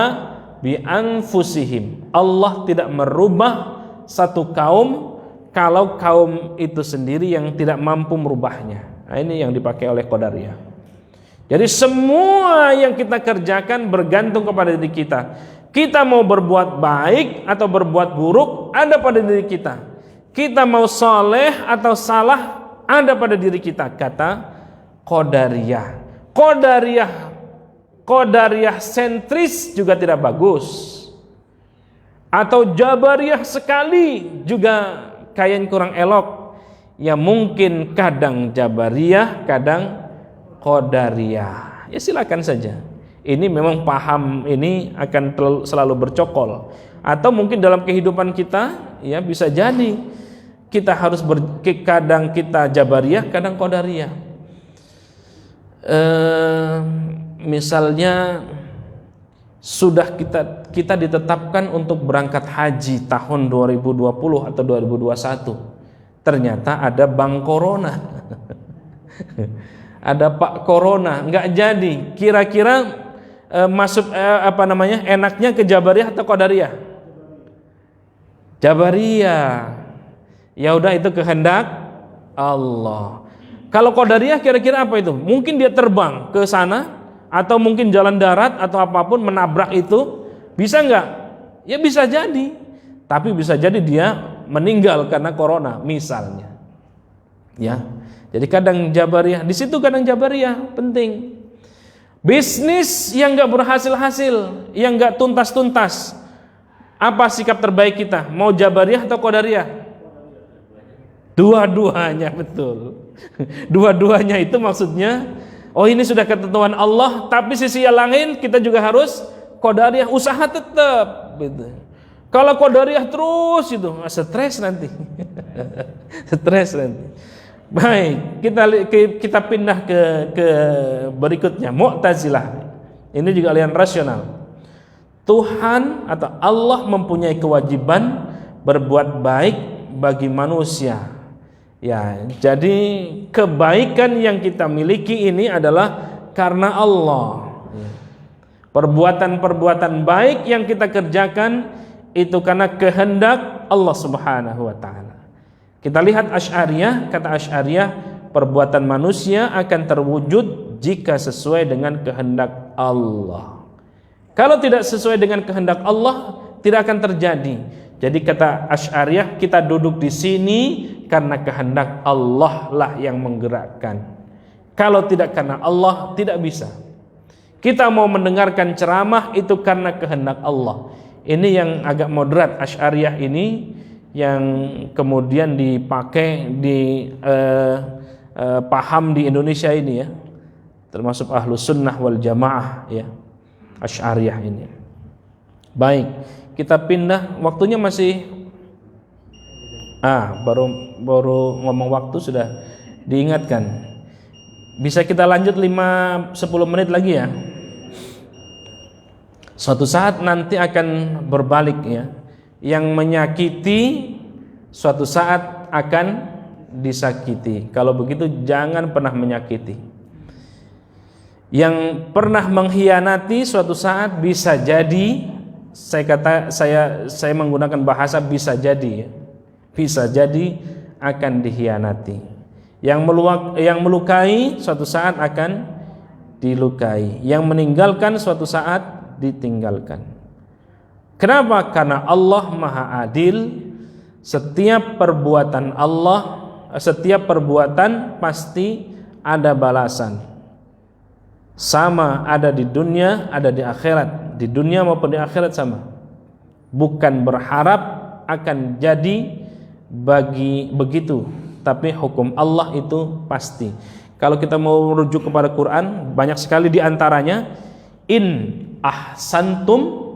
bi anfusihim. Allah tidak merubah satu kaum kalau kaum itu sendiri yang tidak mampu merubahnya. Nah, ini yang dipakai oleh Qadariyah. Jadi semua yang kita kerjakan bergantung kepada diri kita. Kita mau berbuat baik atau berbuat buruk ada pada diri kita. Kita mau soleh atau salah ada pada diri kita, kata Qadariyah. Qadariyah sentris juga tidak bagus. Atau Jabariyah sekali juga kayaknya kurang elok. Ya mungkin kadang Jabariyah, kadang Qadariyah. Ya silakan saja. Ini memang paham ini akan selalu bercokol. Atau mungkin dalam kehidupan kita, ya bisa jadi kita harus kadang kita Jabariyah, kadang Qadariyah. Misalnya sudah kita ditetapkan untuk berangkat haji tahun 2020 atau 2021. Ternyata ada Bang Corona. Ada Pak Corona, nggak jadi. Kira-kira masuk enaknya ke Jabariyah atau Qadariyah? Jabariyah. Ya udah itu kehendak Allah. Kalau qadariyah kira-kira apa itu? Mungkin dia terbang ke sana, atau mungkin jalan darat atau apapun menabrak itu, bisa nggak? Ya bisa jadi, tapi bisa jadi dia meninggal karena corona misalnya. Ya, jadi kadang Jabariyah di situ, kadang Jabariyah penting. Bisnis yang nggak berhasil-hasil, yang nggak tuntas-tuntas, apa sikap terbaik kita? Mau Jabariyah atau qadariyah? Dua-duanya, betul. Dua-duanya itu maksudnya, oh ini sudah ketentuan Allah, tapi sisi yang lain kita juga harus qadariyah, usaha tetap gitu. Kalau qadariyah terus itu stres nanti. Stres nanti. Baik, kita pindah ke berikutnya, Mu'tazilah. Ini juga aliran rasional. Tuhan atau Allah mempunyai kewajiban berbuat baik bagi manusia. Ya, jadi kebaikan yang kita miliki ini adalah karena Allah. Perbuatan-perbuatan baik yang kita kerjakan itu karena kehendak Allah Subhanahu wa taala. Kita lihat Asy'ariyah, kata Asy'ariyah, perbuatan manusia akan terwujud jika sesuai dengan kehendak Allah. Kalau tidak sesuai dengan kehendak Allah, tidak akan terjadi. Jadi kata Asy'ariyah, kita duduk di sini karena kehendak Allah lah yang menggerakkan. Kalau tidak karena Allah, tidak bisa. Kita mau mendengarkan ceramah itu karena kehendak Allah. Ini yang agak moderat Asy'ariyah ini, yang kemudian dipakai di paham di Indonesia ini ya, termasuk Ahlus Sunnah wal Jamaah ya, Asy'ariyah ini. Baik, kita pindah, waktunya masih baru ngomong waktu sudah diingatkan. Bisa kita lanjut 5-10 menit lagi ya. Suatu saat nanti akan berbalik ya. Yang menyakiti suatu saat akan disakiti. Kalau begitu jangan pernah menyakiti. Yang pernah mengkhianati suatu saat bisa jadi, saya menggunakan bahasa bisa jadi ya. Bisa jadi akan dikhianati. Yang melukai suatu saat akan dilukai. Yang meninggalkan suatu saat ditinggalkan. Kenapa? Karena Allah Maha Adil. Setiap perbuatan Allah, setiap perbuatan pasti ada balasan. Sama ada di dunia, ada di akhirat. Di dunia maupun di akhirat sama. Bukan berharap akan jadi begitu, tapi hukum Allah itu pasti. Kalau kita mau merujuk kepada Quran, banyak sekali di antaranya, in ahsantum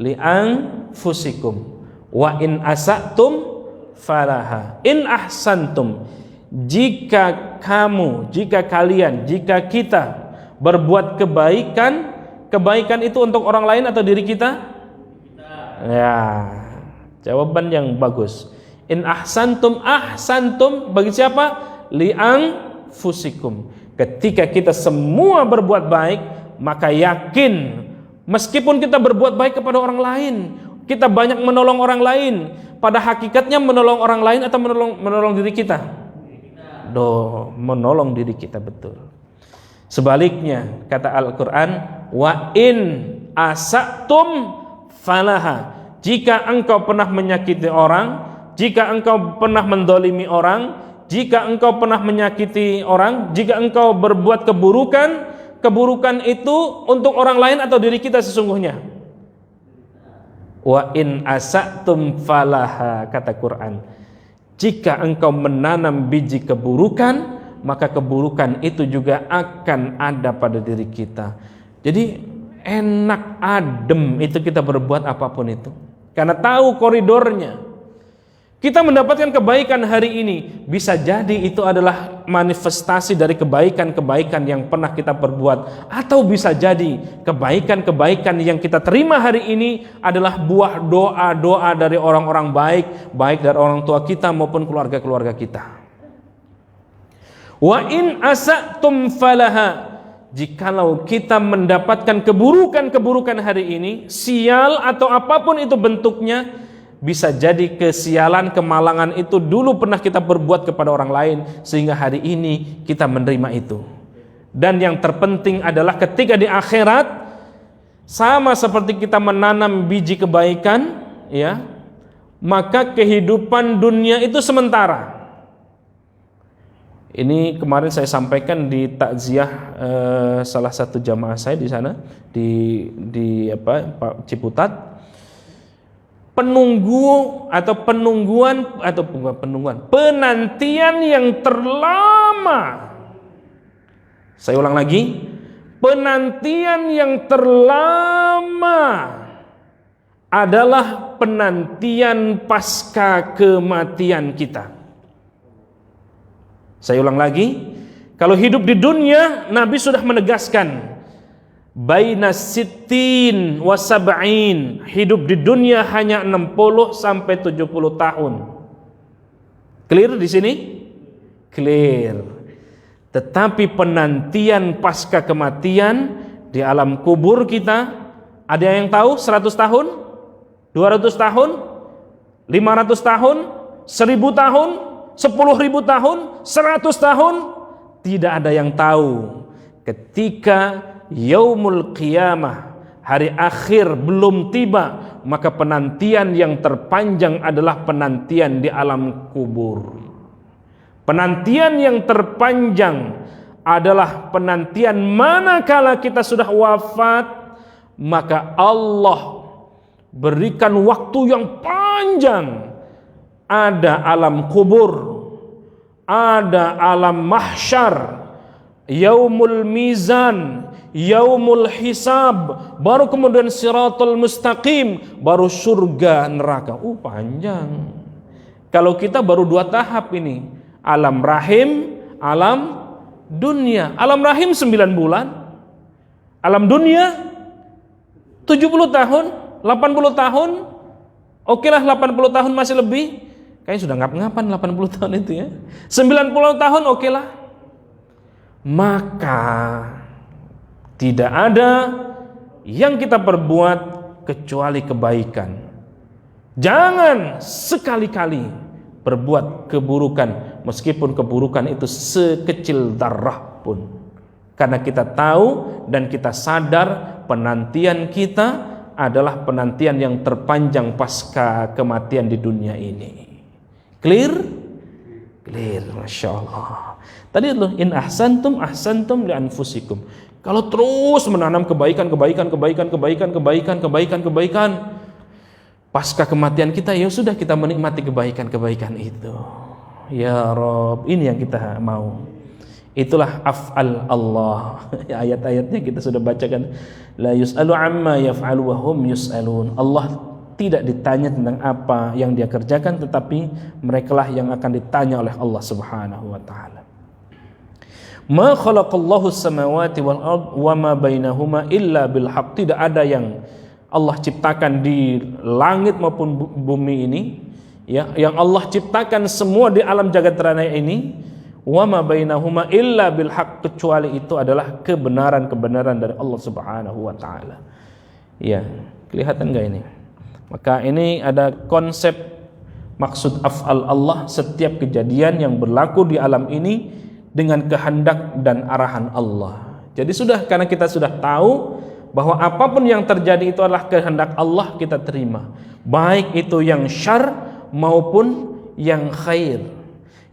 li anfusikum wa in asa'tum falaha. In ahsantum, jika kita berbuat kebaikan, kebaikan itu untuk orang lain atau diri kita? Ya, jawaban yang bagus. In ahsantum bagi siapa? Li anfusikum. Ketika kita semua berbuat baik, maka yakin meskipun kita berbuat baik kepada orang lain, kita banyak menolong orang lain, pada hakikatnya menolong orang lain atau menolong diri kita? Menolong diri kita, betul. Sebaliknya kata Al-Quran, wa in asa'tum falaha. Jika engkau pernah menyakiti orang, jika engkau pernah mendolimi orang, jika engkau pernah menyakiti orang, jika engkau berbuat keburukan, keburukan itu untuk orang lain atau diri kita sesungguhnya? Wa in asa'tum falaha, kata Quran. Jika engkau menanam biji keburukan, maka keburukan itu juga akan ada pada diri kita. Jadi enak adem itu kita berbuat apapun itu, karena tahu koridornya. Kita mendapatkan kebaikan hari ini, bisa jadi itu adalah manifestasi dari kebaikan-kebaikan yang pernah kita perbuat, atau bisa jadi kebaikan-kebaikan yang kita terima hari ini adalah buah doa-doa dari orang-orang baik, baik dari orang tua kita maupun keluarga-keluarga kita. Wa in asa'tum falaha. Jikalau kita mendapatkan keburukan-keburukan hari ini, sial atau apapun itu bentuknya, bisa jadi kesialan, kemalangan itu dulu pernah kita berbuat kepada orang lain sehingga hari ini kita menerima itu. Dan yang terpenting adalah ketika di akhirat, sama seperti kita menanam biji kebaikan, ya, maka kehidupan dunia itu sementara. Ini kemarin saya sampaikan di takziah salah satu jamaah saya di sana di Ciputat. Penantian yang terlama. Saya ulang lagi, penantian yang terlama adalah penantian pasca kematian kita. Saya ulang lagi, kalau hidup di dunia, Nabi sudah menegaskan baina sittin wa sab'in, hidup di dunia hanya 60 sampai 70 tahun. Clear di sini? Clear. Tetapi penantian pasca kematian di alam kubur kita, ada yang tahu 100 tahun? 200 tahun? 500 tahun? 1000 tahun? 10.000 tahun? 100 tahun? Tidak ada yang tahu. Ketika yaumul qiyamah, hari akhir belum tiba, maka penantian yang terpanjang adalah penantian di alam kubur. Penantian yang terpanjang adalah penantian manakala kita sudah wafat, maka Allah berikan waktu yang panjang. Ada alam kubur, ada alam mahsyar, yaumul mizan, yaumul hisab, baru kemudian siratul mustaqim, baru surga neraka. Panjang. Kalau kita baru 2 tahap ini, alam rahim, alam dunia. Alam rahim 9 bulan, alam dunia 70 tahun, 80 tahun. Oke lah, 80 tahun masih lebih, kayaknya sudah ngap-ngapan 80 tahun itu ya. 90 tahun oke lah. Maka tidak ada yang kita perbuat kecuali kebaikan. Jangan sekali-kali berbuat keburukan, meskipun keburukan itu sekecil darah pun. Karena kita tahu dan kita sadar penantian kita adalah penantian yang terpanjang pasca kematian di dunia ini. Clear? Clear, Masya Allah. Tadi itu, in ahsantum li anfusikum. Kalau terus menanam kebaikan, pasca kematian kita, ya sudah kita menikmati kebaikan itu. Ya Rob, ini yang kita mau. Itulah af'al Allah. Ayat-ayatnya kita sudah bacakan. La yus'alu amma yaf'alu wa hum yus'alun. Allah tidak ditanya tentang apa yang dia kerjakan, tetapi merekalah yang akan ditanya oleh Allah Subhanahu wa taala. Ma khalaqallahu as-samawati wal ard wa ma bainahuma illa bil haqq. Tidak ada yang Allah ciptakan di langit maupun bumi ini, ya, yang Allah ciptakan semua di alam jagat raya ini, wa ma bainahuma illa bil haqq, kecuali itu adalah kebenaran dari Allah Subhanahu wa taala. Ya, kelihatan enggak ini? Maka ini ada konsep maksud af'al Allah, setiap kejadian yang berlaku di alam ini dengan kehendak dan arahan Allah. Jadi sudah, karena kita sudah tahu bahwa apapun yang terjadi itu adalah kehendak Allah, kita terima. Baik itu yang syar maupun yang khair.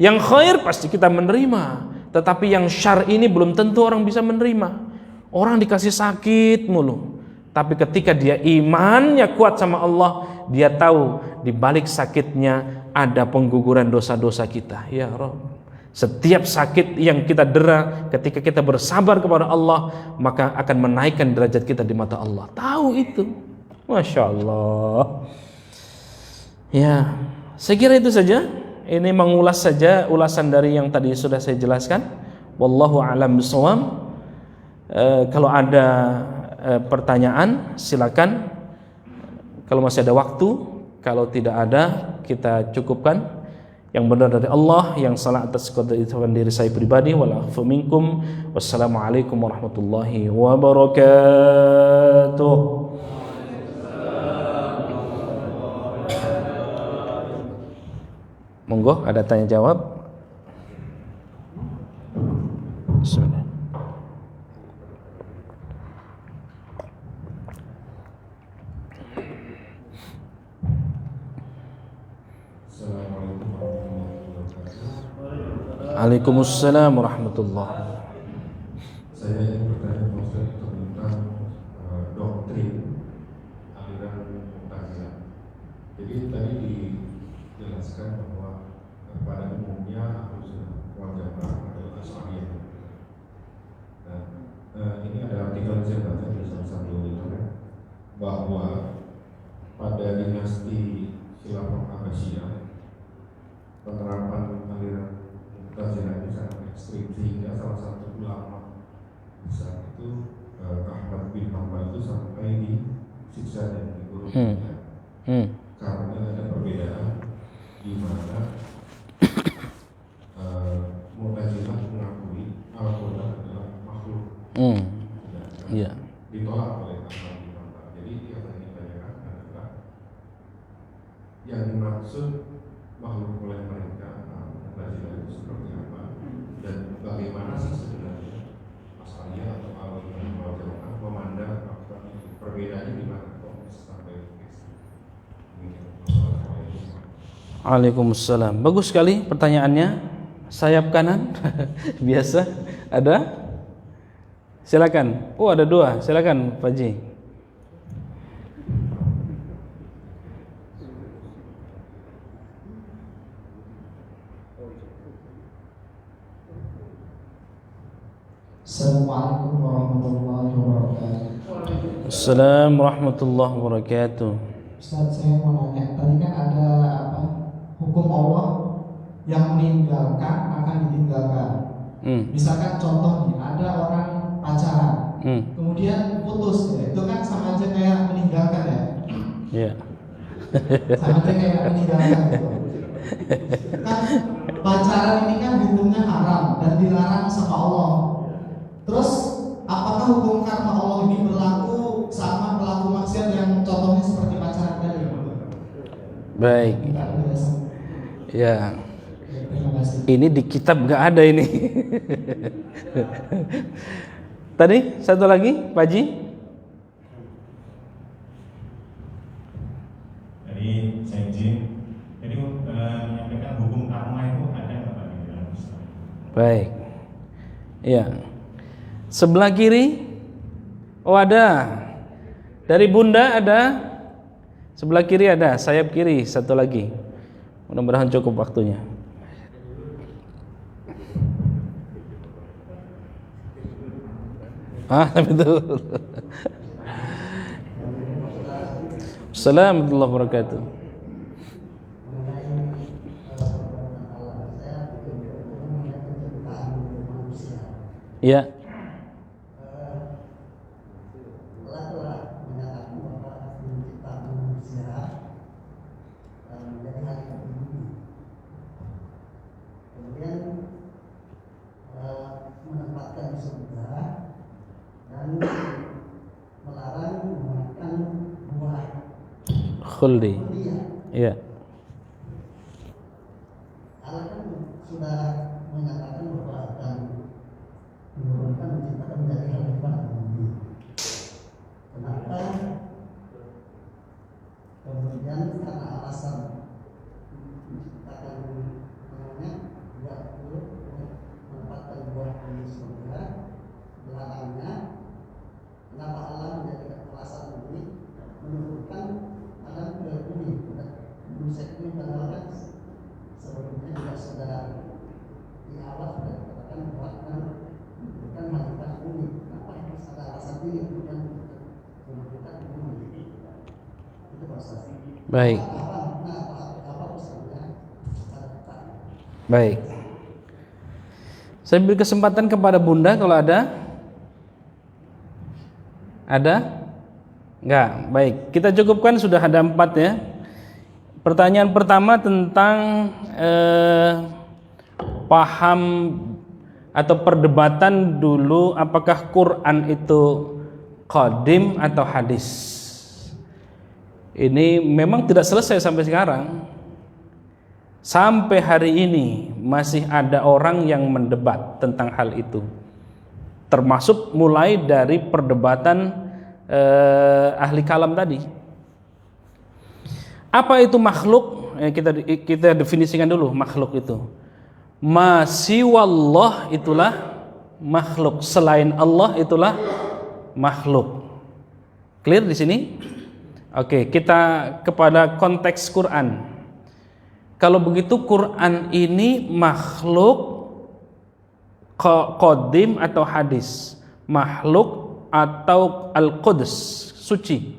Yang khair pasti kita menerima, tetapi yang syar ini belum tentu orang bisa menerima. Orang dikasih sakit mulu, tapi ketika dia imannya kuat sama Allah, dia tahu di balik sakitnya ada pengguguran dosa-dosa kita. Ya Rabb, setiap sakit yang kita dera, ketika kita bersabar kepada Allah, maka akan menaikkan derajat kita di mata Allah. Tahu itu. Masya Allah. Ya, saya kira itu saja. Ini mengulas saja ulasan dari yang tadi sudah saya jelaskan. Wallahu a'lam bishawab. Kalau ada pertanyaan silakan. Kalau masih ada waktu, kalau tidak ada kita cukupkan. Yang benar dari Allah, yang salah atas kedatangan diri saya pribadi. Walafu minkum. Wassalamualaikum warahmatullahi wabarakatuh. Monggo, ada tanya jawab. Bismillah. Waalaikumsalam warahmatullahi. Saya ingin bertanya Ustaz tentang doktrin aliran Mu'tazilah. Jadi tadi dijelaskan bahwa pada umumnya wal jamaah adalah Asy'ariyah. Nah, ini ada artikel yang saya baca di salah satu internet bahwa pada dinasti Khilafah Abbasiyah penerapan aliran Mu'tazilah ini sangat ekstrim sehingga salah satu ulama besar itu Ahmad bin Hanbal itu sampai disiksa dan dikurung karena ada perbedaan di mana Mu'tazilah mengakui Al-Quran adalah makhluk Iya. ditolak oleh Ahmad bin Hanbal. Jadi yang saya ingin tanyakan adalah yang dimaksud makhluk oleh mereka Mu'tazilah itu seperti apa dan bagaimana sih sebenarnya Asy'ariyah atau Al-Quran wal Jamaah memandang apa itu perbedaannya di mana kok sampai Waalaikumsalam. Bagus sekali pertanyaannya. Sayap kanan. Biasa. Ada? Silakan. Oh, ada dua. Silakan, Pak Ji. Assalamualaikum warahmatullahi wabarakatuh. Assalamualaikum warahmatullahi wabarakatuh. Ustaz, saya mau nanya, tadi kan ada apa? Hukum Allah yang meninggalkan akan ditinggalkan. Misalkan contoh nih, ada orang pacaran, kemudian putus, ya. Itu kan sama aja kayak meninggalkan ya? Iya. Sama aja kayak meninggalkan gitu. Kan pacaran ini kan hukumnya haram dan dilarang sama Allah. Terus apakah hukum karma Allah ini berlaku sama pelaku maksiat yang contohnya seperti pacaran tadi? Baik. Ya. Terima kasih. Ini di kitab nggak ada ini. Tadi satu lagi, Pak Ji. Jadi saya izin, jadi menyampaikan hukum karma itu ada nggak Pak di dalam Islam? Baik. Iya. Sebelah kiri. Oh, ada. Dari Bunda ada. Sebelah kiri ada, sayap kiri satu lagi. Mudah-mudahan cukup waktunya. Betul. Assalamualaikum warahmatullahi wabarakatuh. Ya. Menempatkan di surga dan melarang memakan buah Khuldi. Iya. Allah kan sudah menyatakan bahwa akan menurunkan menciptakan menjadi khalifah di bumi. Kenapa kemudian karena alasan menciptakan namanya tidak boleh menempatkan buah di surga, melarangnya? Kenapa Allah menjadikan alasan ini menurunkan Adam ke bumi? Manusia ini padahal kan sebelumnya juga sudah di awal sudah dikatakan bahwa bukan khalifah bumi. Kenapa harus ada alasan ini kemudian menentukan bumi? Itu Pak Ustaz. Baik. Apa pesannya? Baik. Saya beri kesempatan kepada Bunda kalau ada. Ada? Enggak. Baik. Kita cukupkan, sudah ada 4 ya. Pertanyaan pertama tentang paham atau perdebatan dulu apakah Quran itu qadim atau hadis. Ini memang tidak selesai sampai sekarang. Sampai hari ini masih ada orang yang mendebat tentang hal itu. Termasuk mulai dari perdebatan ahli kalam tadi. Apa itu makhluk? Kita definisikan dulu makhluk itu. Ma siwallah itulah makhluk, selain Allah itulah makhluk. Clear di sini? Oke, kita kepada konteks Quran. Kalau begitu Quran ini makhluk qadim atau hadis, makhluk atau al-Quds, suci.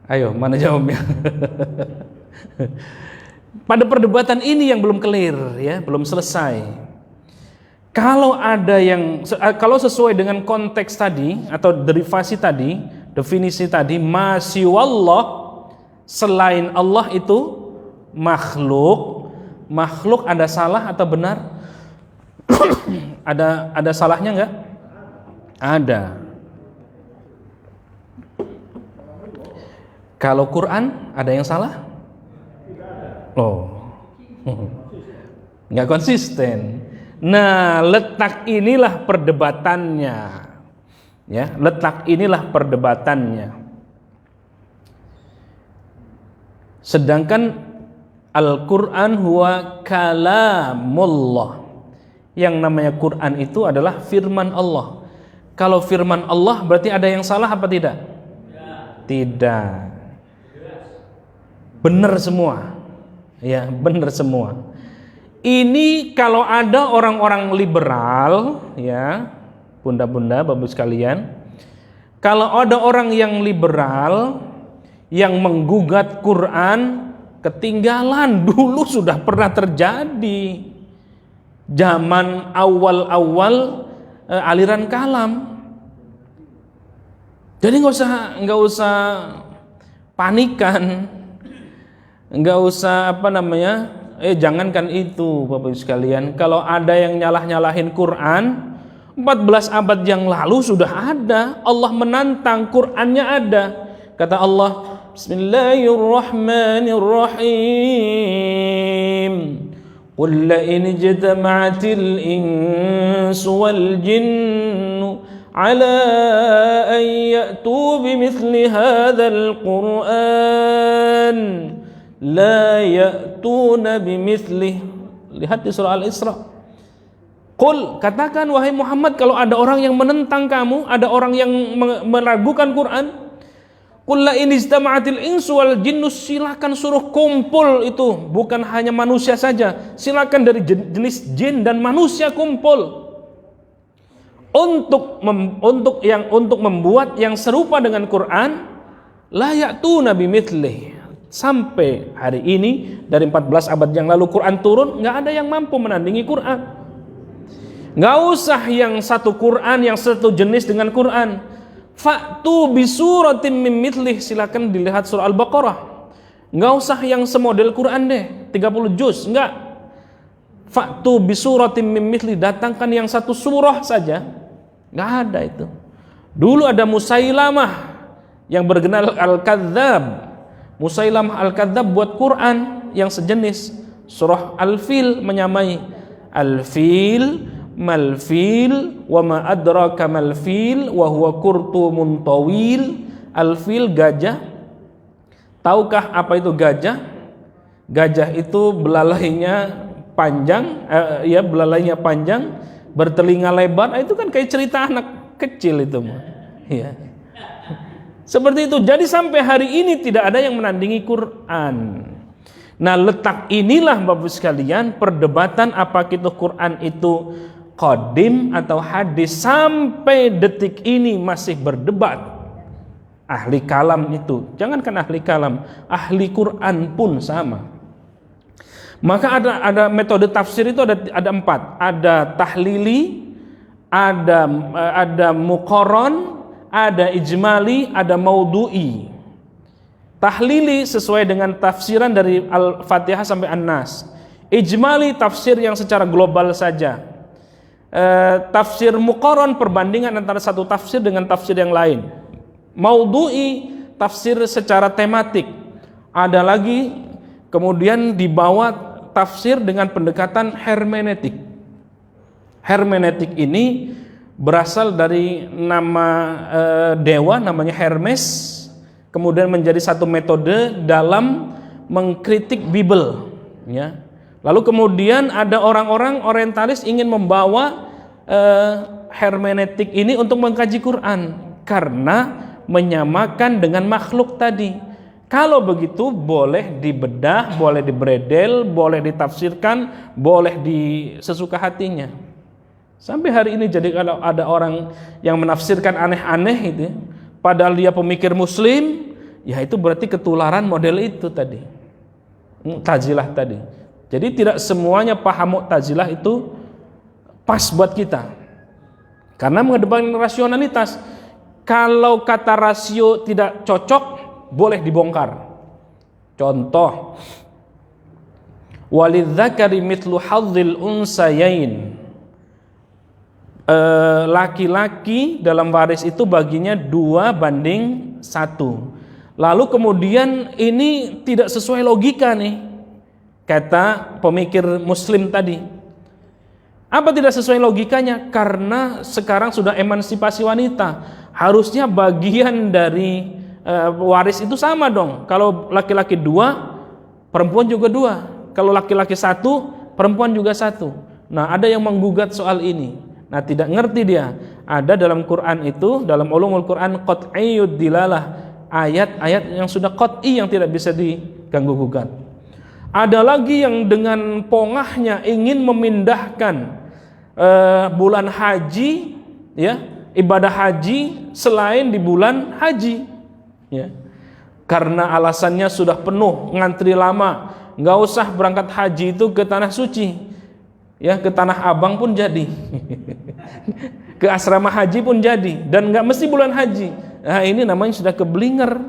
Ayo, mana jawabnya? Pada perdebatan ini yang belum clear, ya, belum selesai. Kalau ada yang, kalau sesuai dengan konteks tadi atau derivasi tadi, definisi tadi, masiwallah, selain Allah itu makhluk. Makhluk ada salah atau benar? Ada salahnya enggak? Ada. Kalau Quran ada yang salah? Oh, nggak konsisten. Nah, letak inilah perdebatannya. Ya, letak inilah perdebatannya. Sedangkan Al-Quran huwa kalamullah. Yang namanya Quran itu adalah firman Allah. Kalau firman Allah berarti ada yang salah apa tidak? Tidak. Benar semua. Ya, benar semua. Ini kalau ada orang-orang liberal, ya, bunda-bunda, bapak sekalian, kalau ada orang yang liberal yang menggugat Quran, ketinggalan. Dulu sudah pernah terjadi zaman awal-awal aliran kalam. Jadi nggak usah panikan, nggak usah jangankan itu bapak sekalian. Kalau ada yang nyalahin Quran, 14 abad yang lalu sudah ada. Allah menantang, Qurannya ada. Kata Allah, Bismillahirrahmanirrahim. Qul la in ijtama'atil insu wal jinnu ala an ya'tu bimithli hadzal Qur'an la ya'tuna bimithlihi. Lihat di surah Al-Isra. Qul, katakan wahai Muhammad, kalau ada orang yang menentang kamu, ada orang yang meragukan Quran, qul la in ijtama'atil insu wal jinnu, silakan suruh kumpul itu, bukan hanya manusia saja, silakan dari jenis jin dan manusia kumpul untuk membuat yang serupa dengan Quran, la ya'tuna bimithlihi. Sampai hari ini, dari 14 abad yang lalu Quran turun, nggak ada yang mampu menandingi Quran. Nggak usah yang satu Quran, yang satu jenis dengan Quran. Fa'tu bisuratim min mithlih, silakan dilihat surah Al-Baqarah. Nggak usah yang semodel Quran deh, 30 juz, nggak. Fa'tu bisuratim min mithlih, datangkan yang satu surah saja. Nggak ada itu. Dulu ada Musailamah yang bergenal Al-Kadzab. Musailamah Al-Kadzab buat Quran yang sejenis. Surah Al-Fil menyamai Al-Fil, Mal-Fil, wa ma adraka mal-fil, wa huwa qurtumun tawil. Al-Fil, gajah. Tahukah apa itu gajah? Gajah itu belalainya panjang, belalainya panjang, bertelinga lebar. Itu kan kayak cerita anak kecil itu, ya. Seperti itu. Jadi sampai hari ini tidak ada yang menandingi Quran. Nah, letak inilah Bapak sekalian perdebatan apa itu Quran itu qadim atau hadis. Sampai detik ini masih berdebat. Ahli kalam itu, jangankan ahli kalam, ahli Quran pun sama. Maka ada metode tafsir itu ada 4. Ada tahlili, ada muqarron, ada ijmali, ada maudhu'i. Tahlili sesuai dengan tafsiran dari Al-Fatihah sampai An-Nas. Ijmali tafsir yang secara global saja. Tafsir muqarron perbandingan antara satu tafsir dengan tafsir yang lain. Maudhu'i tafsir secara tematik. Ada lagi kemudian dibawa tafsir dengan pendekatan hermeneutik. Hermeneutik ini berasal dari nama dewa namanya Hermes, kemudian menjadi satu metode dalam mengkritik Bible, ya. Lalu kemudian ada orang-orang orientalis ingin membawa hermeneutik ini untuk mengkaji Quran karena menyamakan dengan makhluk tadi. Kalau begitu boleh dibedah, boleh dibredel, boleh ditafsirkan, boleh sesuka hatinya. Sampai hari ini jadi kalau ada orang yang menafsirkan aneh-aneh itu, padahal dia pemikir muslim, ya itu berarti ketularan model itu tadi, Mu'tazilah tadi. Jadi tidak semuanya paham Mu'tazilah itu pas buat kita, karena mengedepankan rasionalitas. Kalau kata rasio tidak cocok, boleh dibongkar. Contoh, walidzakari mithlu hadzil unsayain. Laki-laki dalam waris itu baginya 2:1. Lalu kemudian ini tidak sesuai logika nih, kata pemikir muslim tadi. Apa tidak sesuai logikanya? Karena sekarang sudah emansipasi wanita, harusnya bagian dari waris itu sama dong. Kalau laki-laki 2, perempuan juga 2. Kalau laki-laki 1, perempuan juga 1. Nah, ada yang menggugat soal ini. Nah, tidak ngerti dia. Ada dalam Quran itu, dalam ulumul Quran, qat'iyyud dilalah, ayat-ayat yang sudah qat'i yang tidak bisa diganggu gugat. Ada lagi yang dengan pongahnya ingin memindahkan bulan haji, ya, ibadah haji selain di bulan haji, ya, karena alasannya sudah penuh, ngantri lama, nggak usah berangkat haji itu ke tanah suci, ya, ke tanah abang pun jadi, ke asrama haji pun jadi, dan nggak mesti bulan haji. Nah, ini namanya sudah keblinger,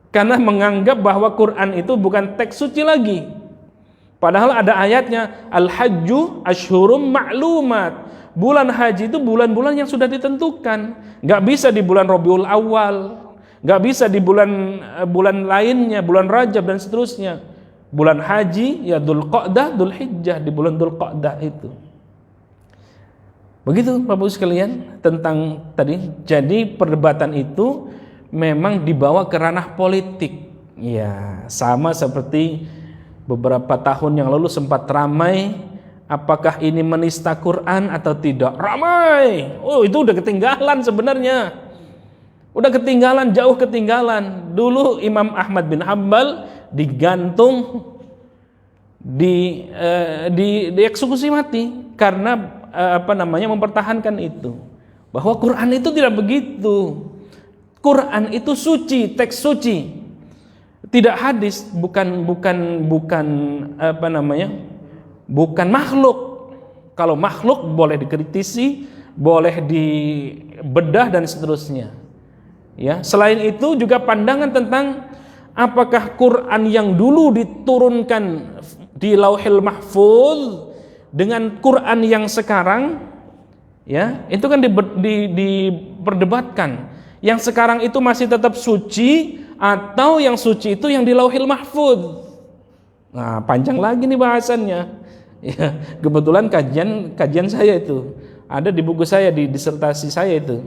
karena menganggap bahwa Quran itu bukan teks suci lagi. Padahal ada ayatnya, al-hajju asyhurum ma'lumat. Bulan haji itu bulan-bulan yang sudah ditentukan. Nggak bisa di bulan Rabiul Awal, nggak bisa di bulan lainnya, bulan Rajab dan seterusnya. Bulan haji ya Dzulqa'dah, Dzulhijjah, di bulan Dzulqa'dah itu. Begitu Bapak Ibu sekalian tentang tadi. Jadi perdebatan itu memang dibawa ke ranah politik. Ya, sama seperti beberapa tahun yang lalu sempat ramai, apakah ini menista Quran atau tidak? Ramai. Oh, itu udah ketinggalan sebenarnya. Udah ketinggalan, jauh ketinggalan. Dulu Imam Ahmad bin Hanbal digantung, dieksekusi mati karena mempertahankan itu. Bahwa Quran itu tidak begitu. Quran itu suci, teks suci. Tidak hadis, bukan makhluk. Kalau makhluk boleh dikritisi, boleh dibedah dan seterusnya. Ya, selain itu juga pandangan tentang apakah Quran yang dulu diturunkan di Lauhil Mahfuz dengan Quran yang sekarang, ya, itu kan diperdebatkan. Yang sekarang itu masih tetap suci atau yang suci itu yang di Lauhil Mahfuz. Nah, panjang lagi nih bahasannya. Ya, kebetulan kajian saya itu ada di buku saya, di disertasi saya itu,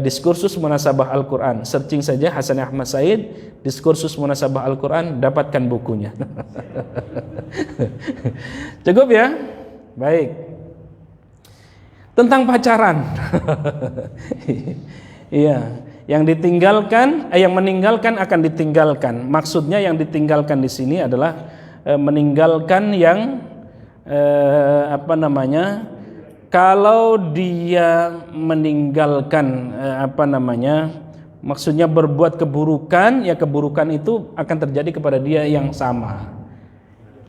Diskursus Munasabah Al-Quran. Searching saja Hasan Ahmad Said, Diskursus Munasabah Al-Quran, dapatkan bukunya. Cukup ya? Baik. Tentang pacaran. Iya, yang meninggalkan akan ditinggalkan. Maksudnya yang ditinggalkan di sini adalah meninggalkan yang kalau dia meninggalkan maksudnya berbuat keburukan, ya keburukan itu akan terjadi kepada dia yang sama.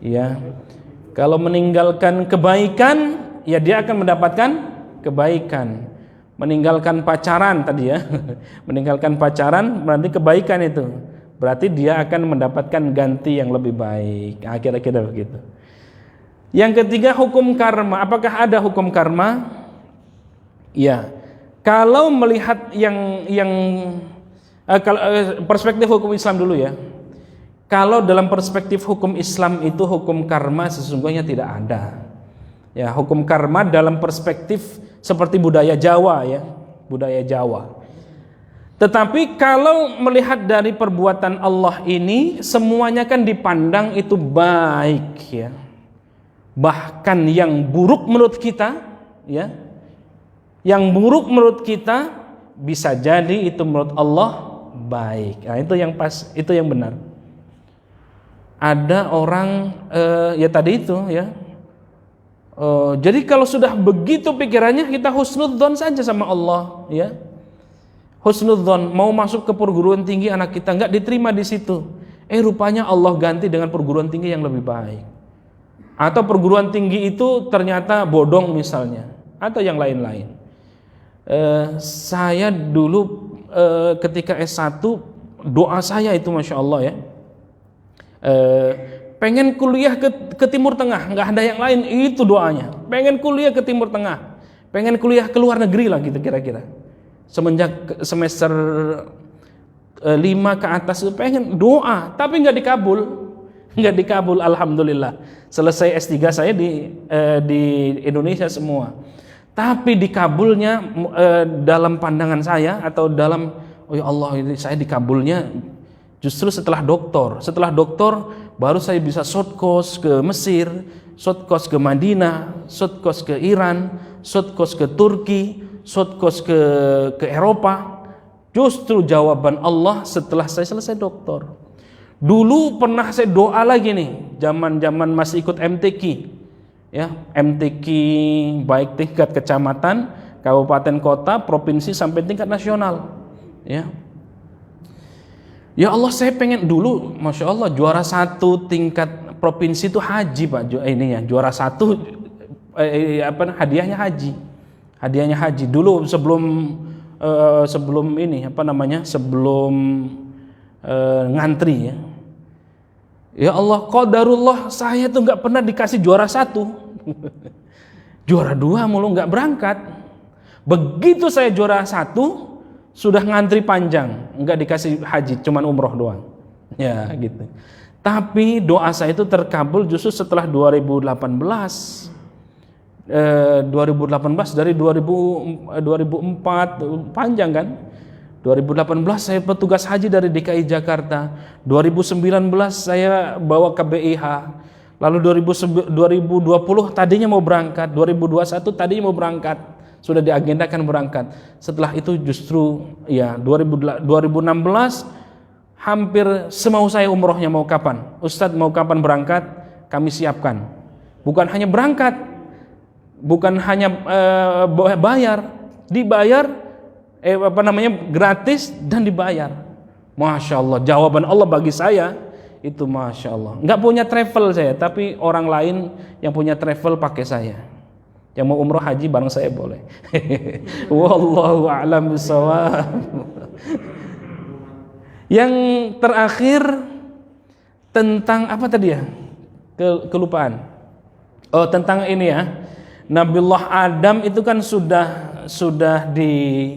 Ya. Kalau meninggalkan kebaikan, ya dia akan mendapatkan kebaikan. Meninggalkan pacaran tadi ya, meninggalkan pacaran berarti kebaikan itu, berarti dia akan mendapatkan ganti yang lebih baik. Kira-kira begitu. Yang ketiga, hukum karma. Apakah ada hukum karma? Ya, kalau melihat yang Perspektif hukum Islam dulu ya. Kalau dalam perspektif hukum Islam itu hukum karma sesungguhnya tidak ada. Ya, hukum karma dalam perspektif seperti budaya Jawa ya, budaya Jawa. Tetapi kalau melihat dari perbuatan Allah ini, semuanya kan dipandang itu baik ya. Bahkan yang buruk menurut kita ya, yang buruk menurut kita bisa jadi itu menurut Allah baik. Nah, itu yang pas, itu yang benar. Ada orang ya tadi itu ya. Jadi kalau sudah begitu pikirannya, kita husnudzon saja sama Allah ya. Husnudzon, mau masuk ke perguruan tinggi anak kita nggak diterima di situ. Rupanya Allah ganti dengan perguruan tinggi yang lebih baik. Atau perguruan tinggi itu ternyata bodong misalnya, atau yang lain-lain. Saya dulu ketika S1, doa saya itu Masya Allah ya, pengen kuliah ke Timur Tengah, nggak ada yang lain, itu doanya. Pengen kuliah ke Timur Tengah, pengen kuliah ke luar negeri lah gitu kira-kira. Semenjak semester 5 ke atas itu pengen doa, tapi nggak dikabul, alhamdulillah. Selesai S3 saya di Indonesia semua. Tapi dikabulnya dalam pandangan saya atau dalam, oh ya Allah ini saya dikabulnya justru setelah doktor. Setelah doktor baru saya bisa short course ke Mesir, short course ke Madinah, short course ke Iran, short course ke Turki, short course ke Eropa. Justru jawaban Allah setelah saya selesai doktor. Dulu pernah saya doa lagi nih, zaman masih ikut MTQ. Ya, MTQ baik tingkat kecamatan, kabupaten kota, provinsi sampai tingkat nasional. Ya. Ya Allah, saya pengen dulu, Masya Allah, juara 1 tingkat provinsi itu haji Pak. Ini ya, juara 1 hadiahnya haji. Hadiahnya haji dulu sebelum ini sebelum ngantri ya. Ya Allah, qadarullah saya tuh nggak pernah dikasih juara 1. Juara 2 mulu nggak berangkat. Begitu saya juara 1 sudah ngantri panjang, nggak dikasih haji, cuman umroh doang. Ya gitu. Tapi doa saya itu terkabul justru setelah 2018. 2018 dari 2004 panjang kan. 2018 saya petugas haji dari DKI Jakarta. 2019 saya bawa ke BIH. Lalu 2020 tadinya mau berangkat, 2021 tadinya mau berangkat, sudah diagendakan berangkat. Setelah itu justru ya 2016 hampir semau saya umrohnya mau kapan. Ustadz mau kapan berangkat? Kami siapkan. Bukan hanya berangkat, bukan hanya bayar, dibayar gratis dan dibayar. Masya Allah, jawaban Allah bagi saya itu Masya Allah. Nggak punya travel saya, tapi orang lain yang punya travel pakai saya. Yang mau umroh haji bareng saya boleh. Wallahu a'lam bishawab. Yang terakhir tentang apa tadi ya? Kelupaan. Oh, tentang ini ya. Nabiullah Adam itu kan sudah di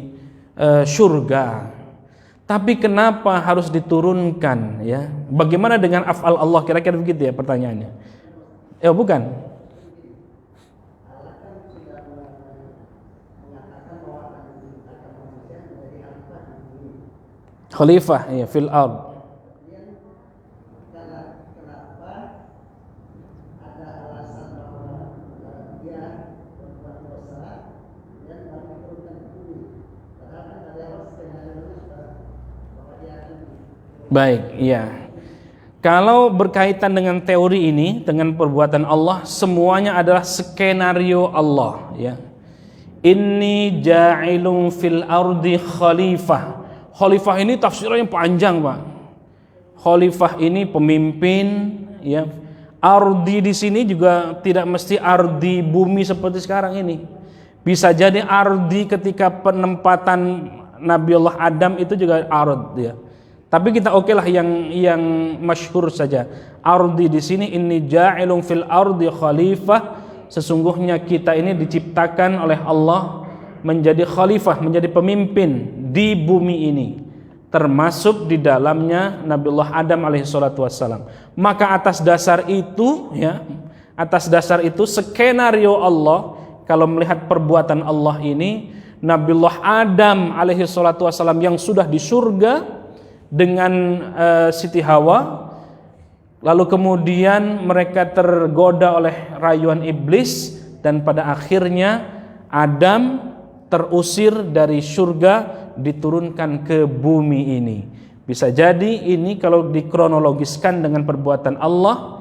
surga. Tapi kenapa harus diturunkan ya? Bagaimana dengan af'al Allah? Kira-kira begitu ya pertanyaannya. Bukan. Khalifah ya fil ard. Baik, iya. Kalau berkaitan dengan teori ini, dengan perbuatan Allah, semuanya adalah skenario Allah, ya. Inni ja'ilun fil ardi khalifah. Khalifah ini tafsirnya panjang, Pak. Khalifah ini pemimpin, ya. Ardi di sini juga tidak mesti ardi bumi seperti sekarang ini. Bisa jadi ardi ketika penempatan Nabiullah Adam itu juga ard, ya. Tapi kita lah yang masyhur saja. Ardi di sini inni ja'ilun fil ardi khalifah. Sesungguhnya kita ini diciptakan oleh Allah menjadi khalifah, menjadi pemimpin di bumi ini. termasuk di dalamnya Nabiullah Adam alaihi salatu wassalam. Maka atas dasar itu skenario Allah, kalau melihat perbuatan Allah ini, Nabiullah Adam alaihi salatu wassalam yang sudah di surga dengan Siti Hawa, lalu kemudian mereka tergoda oleh rayuan iblis, dan pada akhirnya Adam terusir dari surga, diturunkan ke bumi ini. Bisa jadi ini kalau dikronologiskan dengan perbuatan Allah,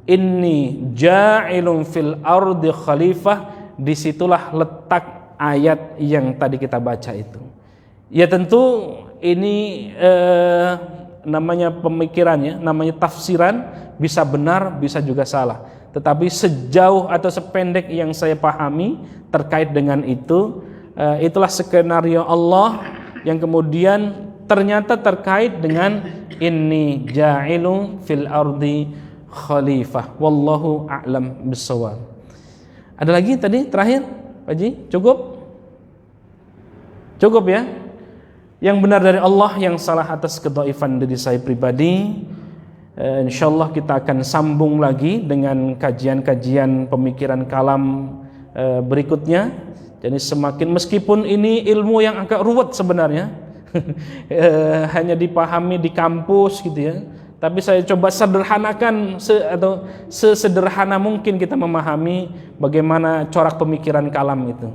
inni ja'ilun fil ardi khalifah, disitulah letak ayat yang tadi kita baca itu. Ya tentu ini namanya pemikirannya, namanya tafsiran, bisa benar bisa juga salah. Tetapi sejauh atau sependek yang saya pahami terkait dengan itu, itulah skenario Allah yang kemudian ternyata terkait dengan inni ja'ilun fil ardi khalifah. Wallahu a'lam bissawab. Ada lagi tadi terakhir, Pak Ji? Cukup? Cukup ya? Yang benar dari Allah, yang salah atas kedhaifan diri saya pribadi. Insyaallah kita akan sambung lagi dengan kajian-kajian pemikiran kalam berikutnya. Jadi semakin, meskipun ini ilmu yang agak ruwet sebenarnya, hanya dipahami di kampus gitu ya, tapi saya coba sederhanakan atau sesederhana mungkin kita memahami bagaimana corak pemikiran kalam itu.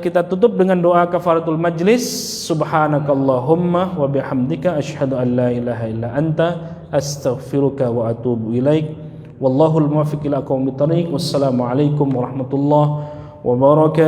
Kita tutup dengan doa kafaratul majlis. Subhanakallahumma wa bihamdika asyhadu an la ilaha illa anta astaghfiruka wa atubu ilaik. Wallahul muwaffiq ila aqwamit thoriq. Wassalamualaikum warahmatullahi wabarakatuh.